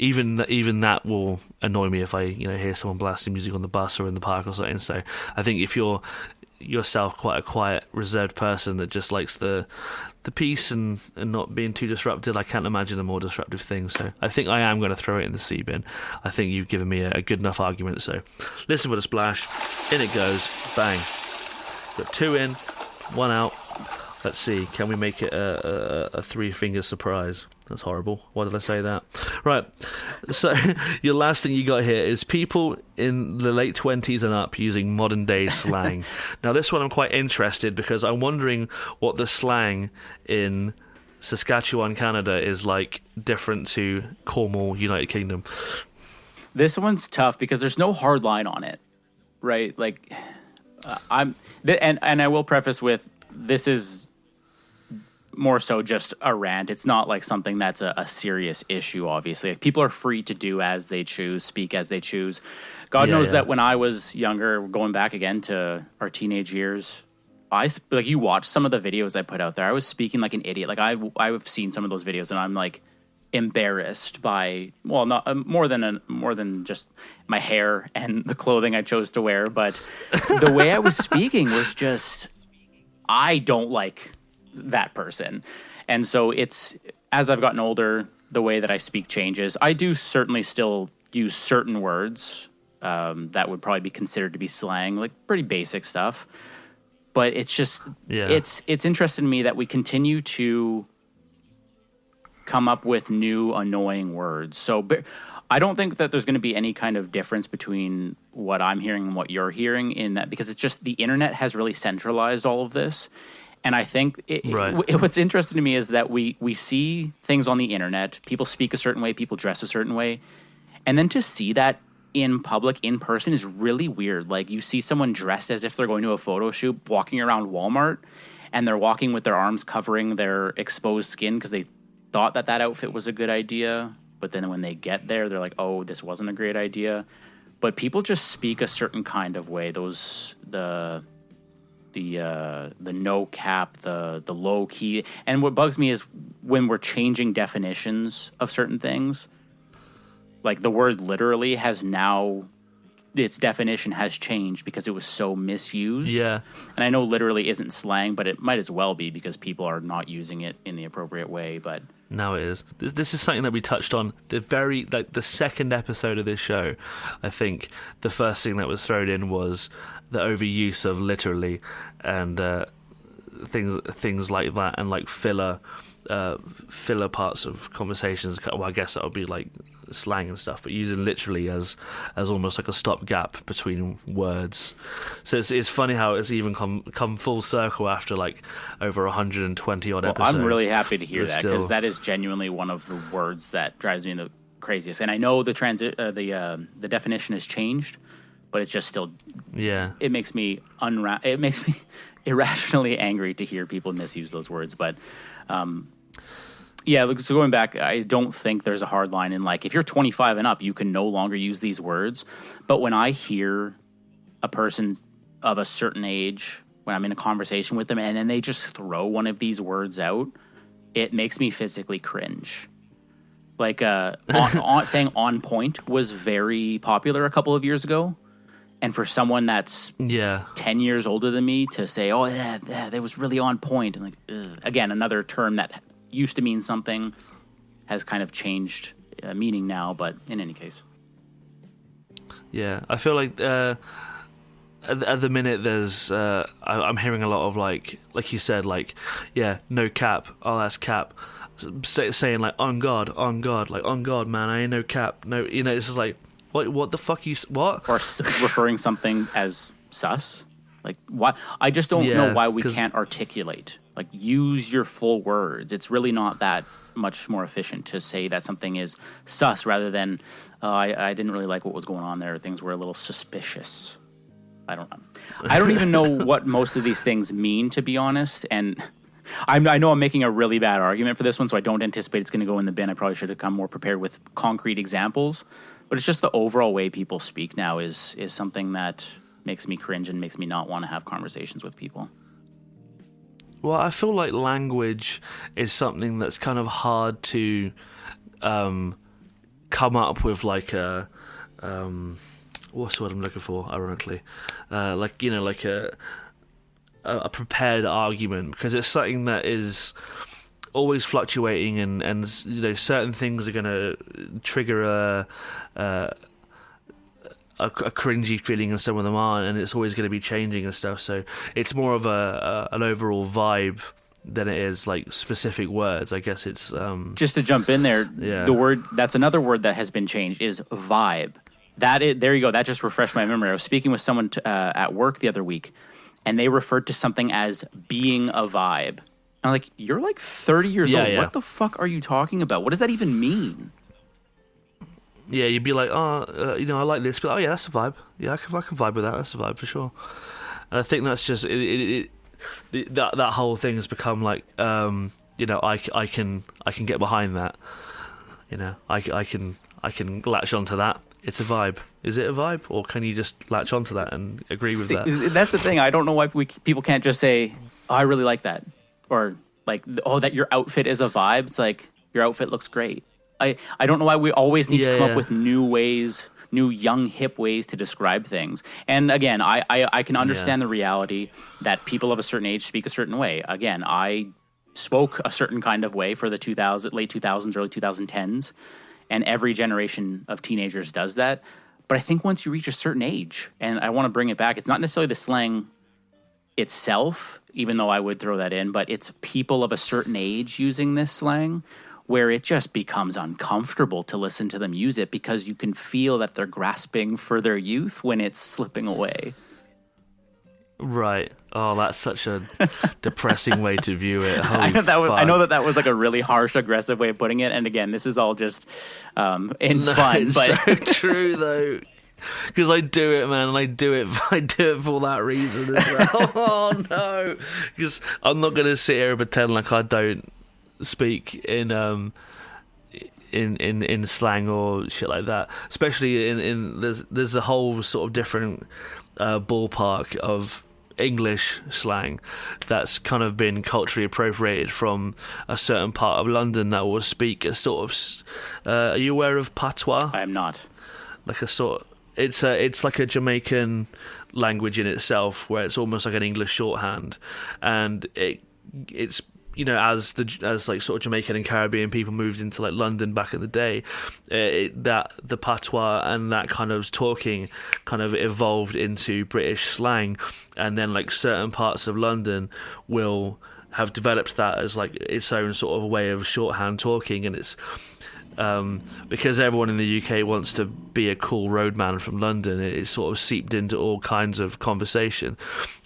even that will annoy me if I hear someone blasting music on the bus or in the park or something. So I think if you're yourself quite a quiet, reserved person that just likes the peace and not being too disrupted, I can't imagine a more disruptive thing. So I think I am going to throw it in the sea bin. I think you've given me a good enough argument. So listen for the splash. In it goes. Bang. Got 2 in, 1 out. Let's see. Can we make it a 3-finger surprise? That's horrible. Why did I say that? Right. So your last thing you got here is people in the late 20s and up using modern day slang. Now this one I'm quite interested because I'm wondering what the slang in Saskatchewan, Canada is like different to Cornwall, United Kingdom. This one's tough because there's no hard line on it, right? Like and I will preface with, this is more so just a rant. It's not like something that's a serious issue, obviously. Like, people are free to do as they choose, speak as they choose. God knows that when I was younger, going back again to our teenage years, you watch some of the videos I put out there, I was speaking like an idiot. Like I've seen some of those videos and I'm like embarrassed by, well, not more than just my hair and the clothing I chose to wear, but the way I was speaking was just, I don't like that person. And so it's, as I've gotten older, the way that I speak changes. I do certainly still use certain words that would probably be considered to be slang, like pretty basic stuff. But it's just, it's interesting to me that we continue to come up with new annoying words. So I don't think that there's going to be any kind of difference between what I'm hearing and what you're hearing in that, because it's just the internet has really centralized all of this. And I think what's interesting to me is that we see things on the internet, people speak a certain way, people dress a certain way, and then to see that in public, in person, is really weird. Like, you see someone dressed as if they're going to a photo shoot, walking around Walmart, and they're walking with their arms covering their exposed skin because they thought that outfit was a good idea, but then when they get there, they're like, oh, this wasn't a great idea. But people just speak a certain kind of way. The no cap, the low key. And what bugs me is when we're changing definitions of certain things, like the word literally has now, its definition has changed because it was so misused. Yeah. And I know literally isn't slang, but it might as well be because people are not using it in the appropriate way. But now it is. This is something that we touched on the second episode of this show. I think the first thing that was thrown in was the overuse of literally and things like that, and like filler parts of conversations. Well, I guess that would be like slang and stuff, but using literally as almost like a stopgap between words. So it's funny how it's even come full circle after like over 120 odd episodes. I'm really happy to hear that, because that is genuinely one of the words that drives me the craziest. And I know the definition has changed, but it's just still, it makes me irrationally angry to hear people misuse those words. But so going back, I don't think there's a hard line in, like, if you're 25 and up, you can no longer use these words. But when I hear a person of a certain age, when I'm in a conversation with them, and then they just throw one of these words out, it makes me physically cringe. Like saying on point was very popular a couple of years ago. And for someone that's 10 years older than me to say, oh, that was really on point. And like, again, another term that used to mean something has kind of changed meaning now. But in any case. Yeah, I feel like at the minute there's, I'm hearing a lot of like you said, like, no cap. Oh, that's cap. saying like on God, like on God, man, I ain't no cap, no, it's just like what the fuck what? Or referring something as sus. Like, why? I just don't know why we can't articulate. Like, use your full words. It's really not that much more efficient to say that something is sus rather than I didn't really like what was going on there. Things were a little suspicious. I don't know. I don't even know what most of these things mean, to be honest. And I know I'm making a really bad argument for this one, so I don't anticipate it's going to go in the bin. I probably should have come more prepared with concrete examples. But it's just the overall way people speak now is something that makes me cringe and makes me not want to have conversations with people. Well, I feel like language is something that's kind of hard to come up with, like a what's the word I'm looking for? Ironically, like a prepared argument, because it's something that is always fluctuating, and certain things are going to trigger a cringy feeling, and some of them aren't, and it's always going to be changing and stuff. So it's more of an overall vibe than it is like specific words. I guess it's just to jump in there. Yeah. The word that's another word that has been changed is vibe. There you go. That just refreshed my memory. I was speaking with someone at work the other week, and they referred to something as being a vibe. I'm like, you're like 30 years old. Yeah. What the fuck are you talking about? What does that even mean? Yeah, you'd be like, I like this, but that's a vibe. Yeah, I can vibe with that. That's a vibe for sure. And I think that's just that whole thing has become like, I can get behind that. I can latch onto that. It's a vibe. Is it a vibe, or can you just latch onto that and agree with that? That's the thing. I don't know why people can't just say, "Oh, I really like that," or like, "Oh, that your outfit is a vibe." It's like, your outfit looks great. I don't know why we always need to come up with new ways, new young hip ways to describe things. And again, I can understand the reality that people of a certain age speak a certain way. Again, I spoke a certain kind of way for the late 2000s, early 2010s, and every generation of teenagers does that. But I think once you reach a certain age, and I want to bring it back, it's not necessarily the slang itself, even though I would throw that in, but it's people of a certain age using this slang, where it just becomes uncomfortable to listen to them use it, because you can feel that they're grasping for their youth when it's slipping away. Right. Oh, that's such a depressing way to view it. I know that was like a really harsh, aggressive way of putting it. And again, this is all just fun. It's but so true, though. Because I do it, man, and I do it for that reason as well. Oh, no. Because I'm not going to sit here and pretend like I don't speak in slang or shit like that, especially in there's a whole sort of different ballpark of English slang that's kind of been culturally appropriated from a certain part of London that will speak a sort of are you aware of patois? I am not. Like a sort, it's like a Jamaican language in itself, where it's almost like an English shorthand, and it's as like sort of Jamaican and Caribbean people moved into like London back in the day, that the patois and that kind of talking kind of evolved into British slang, and then like certain parts of London will have developed that as like its own sort of way of shorthand talking, and it's because everyone in the UK wants to be a cool roadman from London, it's sort of seeped into all kinds of conversation.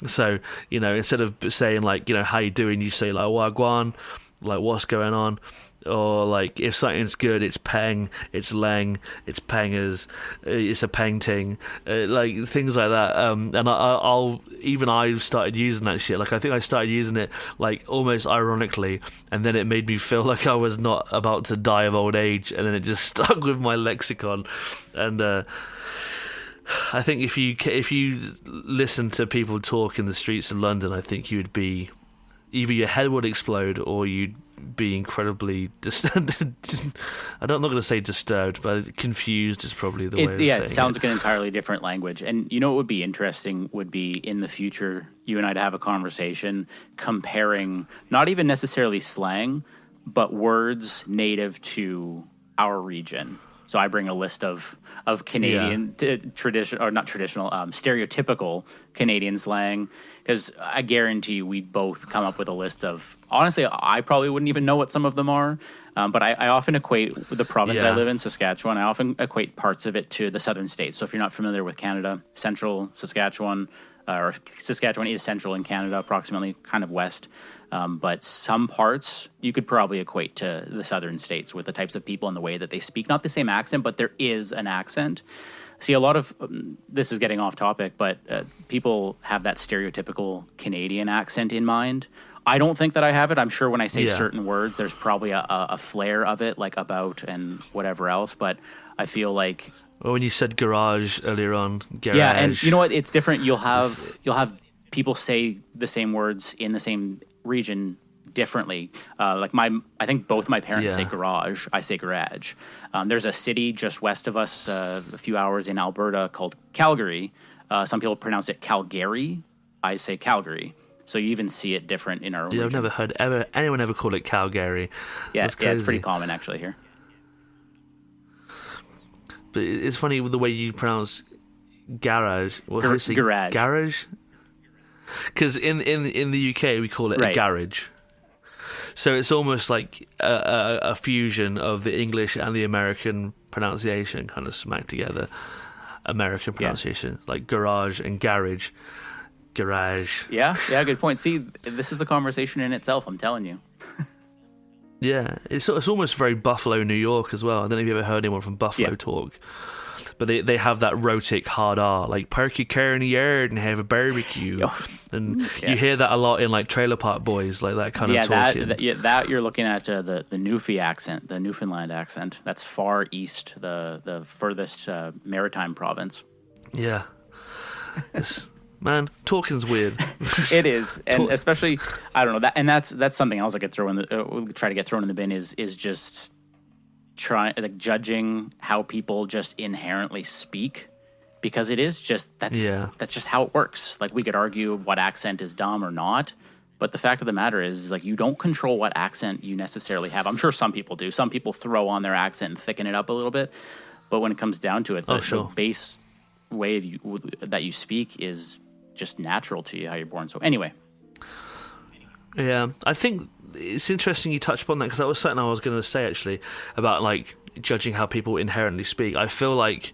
So, instead of saying like, how you doing, you say like, wagwan, like what's going on, or like if something's good, it's peng, it's leng, it's pengers, it's a peng ting, like things like that. And I've started using that shit. Like I think I started using it like almost ironically, and then it made me feel like I was not about to die of old age, and then it just stuck with my lexicon. And I think if you listen to people talk in the streets of London, I think you'd be either your head would explode or you'd be incredibly I'm not going to say disturbed, but confused is probably the way of saying it. It sounds like an entirely different language. And what would be interesting would be in the future, you and I to have a conversation comparing not even necessarily slang, but words native to our region. So I bring a list of Canadian tradition, or not traditional, stereotypical Canadian slang, because I guarantee you we both come up with a list of, honestly, I probably wouldn't even know what some of them are. But I often equate the province I live in, Saskatchewan, I often equate parts of it to the southern states. So if you're not familiar with Canada, central Saskatchewan, or Saskatchewan is central in Canada, approximately, kind of west. But some parts you could probably equate to the southern states with the types of people and the way that they speak. Not the same accent, but there is an accent. See, a lot of this is getting off topic, but people have that stereotypical Canadian accent in mind. I don't think that I have it. I'm sure when I say certain words, there's probably a flair of it, like about and whatever else. But I feel like, well, when you said garage earlier on, garage. Yeah, and you know what? It's different. You'll have people say the same words in the same region differently. I think both my parents say garage. I say garage. There's a city just west of us, a few hours in Alberta, called Calgary. Some people pronounce it Calgary. I say Calgary. So you even see it different in our region. I've never heard anyone ever call it Calgary. Yeah, it's pretty common actually here. But it's funny with the way you pronounce garage. What do you say? Garage. Garage? Because in the UK we call it a garage. So it's almost like a fusion of the English and the American pronunciation kind of smacked together. American pronunciation, like garage and garage. Garage. Yeah, good point. See, this is a conversation in itself, I'm telling you. Yeah, it's almost very Buffalo, New York as well. I don't know if you ever heard anyone from Buffalo talk. But they have that rhotic hard R, like park your car in the yard and have a barbecue. And you hear that a lot in like Trailer Park Boys, like that kind of talking. That you're looking at the Newfie accent, the Newfoundland accent. That's far east, the furthest maritime province. Yeah. Man, talking's weird. It is, and especially I don't know that, and that's something else I could throw in the try to get thrown in the bin is just judging how people just inherently speak, because it is just that's just how it works. Like we could argue what accent is dumb or not, but the fact of the matter is like you don't control what accent you necessarily have. I'm sure some people do. Some people throw on their accent and thicken it up a little bit, but when it comes down to it, the base way that you speak is just natural to you, how you're born. So anyway. Yeah, I think it's interesting you touched upon that, because that was something I was going to say actually about like judging how people inherently speak. I feel like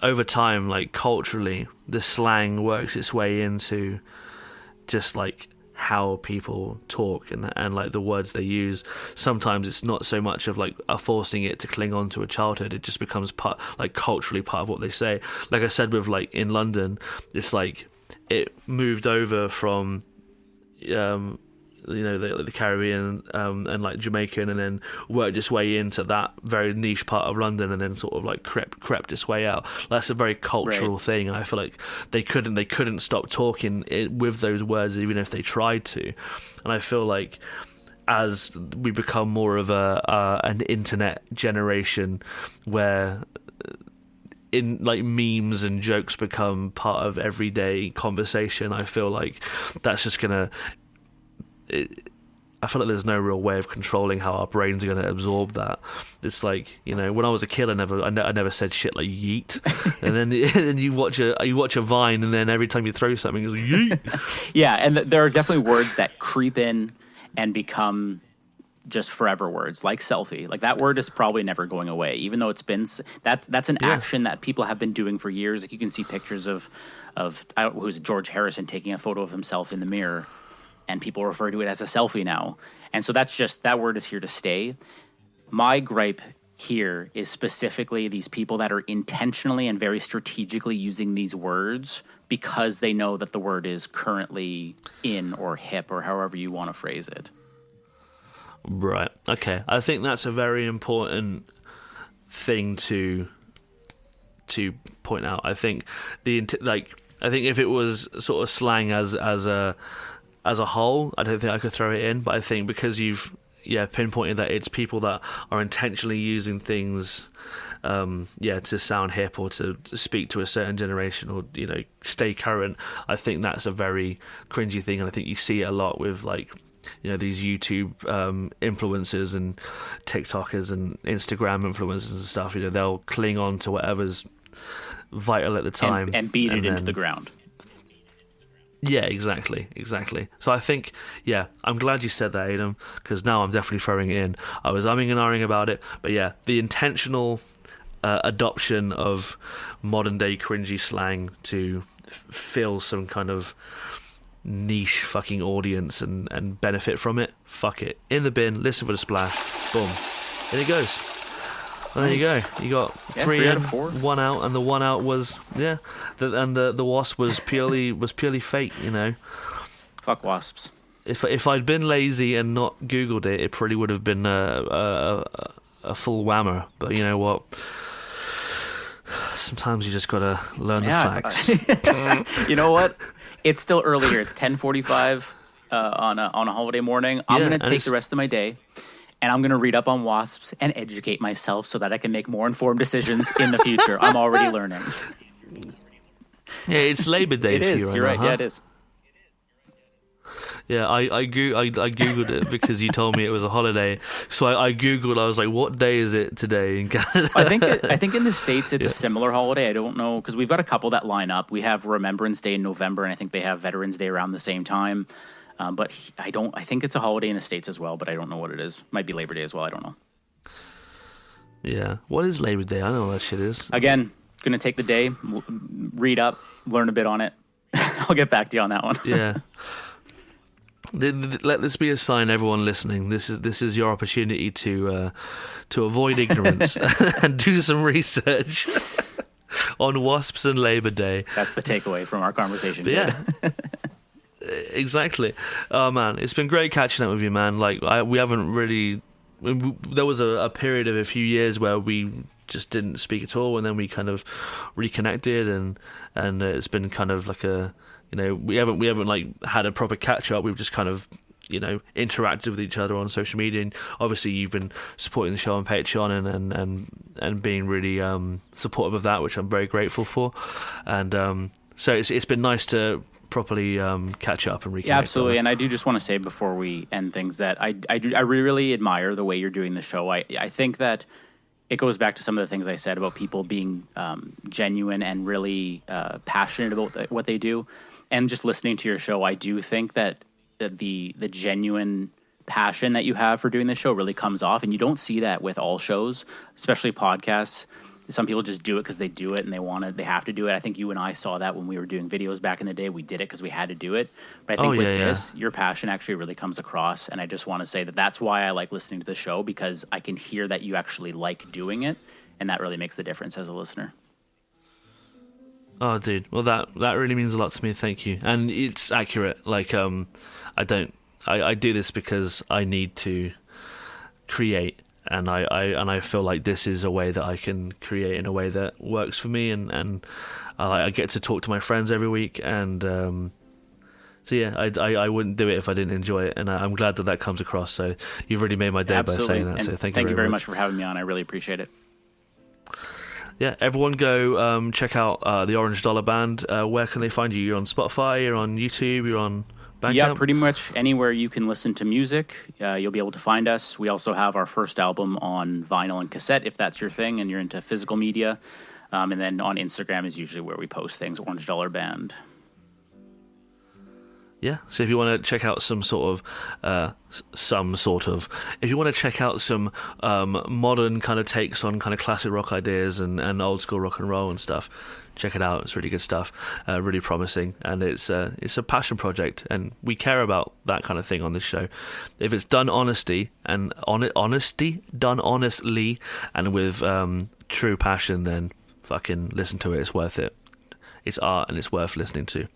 over time, like culturally, the slang works its way into just like how people talk and like the words they use. Sometimes it's not so much of like forcing it to cling on to a childhood. It just becomes part, like culturally part of what they say. Like I said with like in London, it's like it moved over from the Caribbean and like Jamaican, and then worked its way into that very niche part of London, and then sort of like crept its way out. That's a very cultural thing, and I feel like they couldn't stop talking with those words even if they tried to. And I feel like as we become more of an internet generation where in like memes and jokes become part of everyday conversation, I feel like that's just gonna. I feel like there's no real way of controlling how our brains are going to absorb that. It's like, you know, when I was a kid, I never said shit like yeet, and then you watch a Vine, and then every time you throw something, it's like yeet. Yeah, and there are definitely words that creep in and become just forever words, like selfie. Like that word is probably never going away, even though it's been that's an action that people have been doing for years. Like you can see pictures of who's George Harrison taking a photo of himself in the mirror, and people refer to it as a selfie now. And so that word is here to stay. My gripe here is specifically these people that are intentionally and very strategically using these words because they know that the word is currently in or hip or however you want to phrase it. Right. Okay. I think that's a very important thing to point out. I think if it was sort of slang as a whole, I don't think I could throw it in. But I think because you've pinpointed that it's people that are intentionally using things to sound hip or to speak to a certain generation or, you know, stay current, I think that's a very cringy thing. And I think you see it a lot with like these YouTube influencers and TikTokers and Instagram influencers and stuff. They'll cling on to whatever's vital at the time and beat it into the ground. Yeah, exactly. So I think, I'm glad you said that, Aidan, because now I'm definitely throwing it in. I was umming and ahhing about it, but yeah, the intentional adoption of modern day cringy slang to fill some kind of niche fucking audience and benefit from it. Fuck it. In the bin, listen for the splash. Boom. In it goes. There you go. You got 3 out of 4. 1 out, and the 1 out was the wasp was purely fake. Fuck wasps. If I'd been lazy and not Googled it, it probably would have been a full whammer. But you know what? Sometimes you just gotta learn the facts. You know what? It's still early here. It's 10:45 on a holiday morning. I'm gonna take the rest of my day. And I'm going to read up on wasps and educate myself so that I can make more informed decisions in the future. I'm already learning. Yeah, it's Labor Day for you, You're right. Huh? Yeah, it is. Yeah, I Googled it because you told me it was a holiday. So I Googled, I was like, what day is it today in Canada? I think in the States it's a similar holiday. I don't know, because we've got a couple that line up. We have Remembrance Day in November, and I think they have Veterans Day around the same time. But I think it's a holiday in the States as well, but I don't know what it is. Might be Labor Day as well. I don't know. Yeah. What is Labor Day? I don't know what that shit is. Again, going to take the day, read up, learn a bit on it. I'll get back to you on that one. Yeah. Let this be a sign, everyone listening. This is your opportunity to avoid ignorance and do some research on wasps and Labor Day. That's the takeaway from our conversation. But yeah. Exactly. Oh man, it's been great catching up with you, man. Like we haven't really. There was a period of a few years where we just didn't speak at all, and then we kind of reconnected, and it's been kind of like we haven't like had a proper catch up. We've just kind of interacted with each other on social media, and obviously you've been supporting the show on Patreon and being really supportive of that, which I'm very grateful for, and so it's been nice to properly catch up and reconnect. Yeah, absolutely. And I do just want to say before we end things that I really admire the way you're doing the show. I think that it goes back to some of the things I said about people being genuine and really passionate about what they do. And just listening to your show, I do think that the genuine passion that you have for doing this show really comes off. And you don't see that with all shows, especially podcasts. Some people just do it because they do it and they have to do it. I think you and I saw that when we were doing videos back in the day. We did it because we had to do it. But I think this, your passion actually really comes across. And I just want to say that that's why I like listening to the show, because I can hear that you actually like doing it. And that really makes the difference as a listener. Oh, dude. Well, that really means a lot to me. Thank you. And it's accurate. Like, I do this because I need to create. And I feel like this is a way that I can create in a way that works for me, and I get to talk to my friends every week, and so yeah, I wouldn't do it if I didn't enjoy it, and I'm glad that comes across. So you've really made my day by saying that. And so thank you very much for having me on. I really appreciate it. Yeah, everyone go check out the Orange Dollar Band. Where can they find you? You're on Spotify, you're on YouTube, you're on Bandcamp? Yeah, pretty much anywhere you can listen to music, you'll be able to find us. We also have our first album on vinyl and cassette, if that's your thing and you're into physical media. And then on Instagram is usually where we post things, Orange Dollar Band. Yeah, so if you want to check out some sort of, if you want to check out some modern kind of takes on kind of classic rock ideas and old school rock and roll and stuff, check it out. It's really good stuff, really promising, and it's a passion project, and we care about that kind of thing on this show. If it's done done honestly, and with true passion, then fucking listen to it. It's worth it. It's art, and it's worth listening to.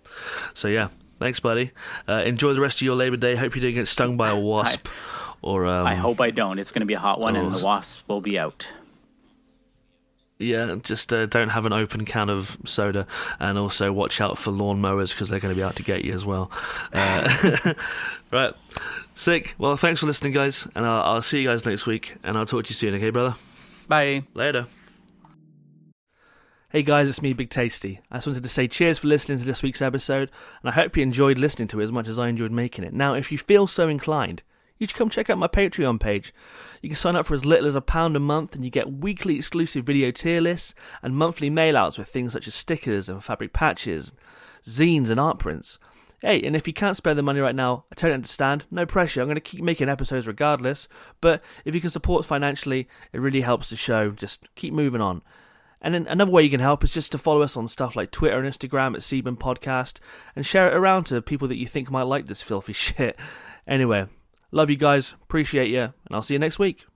So yeah. Thanks, buddy. Enjoy the rest of your Labor Day. Hope you didn't get stung by a wasp. I hope I don't. It's going to be a hot one, and the wasp will be out. Yeah, just don't have an open can of soda, and also watch out for lawnmowers because they're going to be out to get you as well. Right. Sick. Well, thanks for listening, guys, and I'll see you guys next week, and I'll talk to you soon, okay, brother? Bye. Later. Hey guys, it's me, Big Tasty. I just wanted to say cheers for listening to this week's episode, and I hope you enjoyed listening to it as much as I enjoyed making it. Now, if you feel so inclined, you should come check out my Patreon page. You can sign up for as little as £1 a month, and you get weekly exclusive video tier lists and monthly mail-outs with things such as stickers and fabric patches, zines and art prints. Hey, and if you can't spare the money right now, I totally understand. No pressure. I'm going to keep making episodes regardless, but if you can support financially, it really helps the show. Just keep moving on. And then another way you can help is just to follow us on stuff like Twitter and Instagram at Seaman Podcast and share it around to people that you think might like this filthy shit. Anyway, love you guys, appreciate you, and I'll see you next week.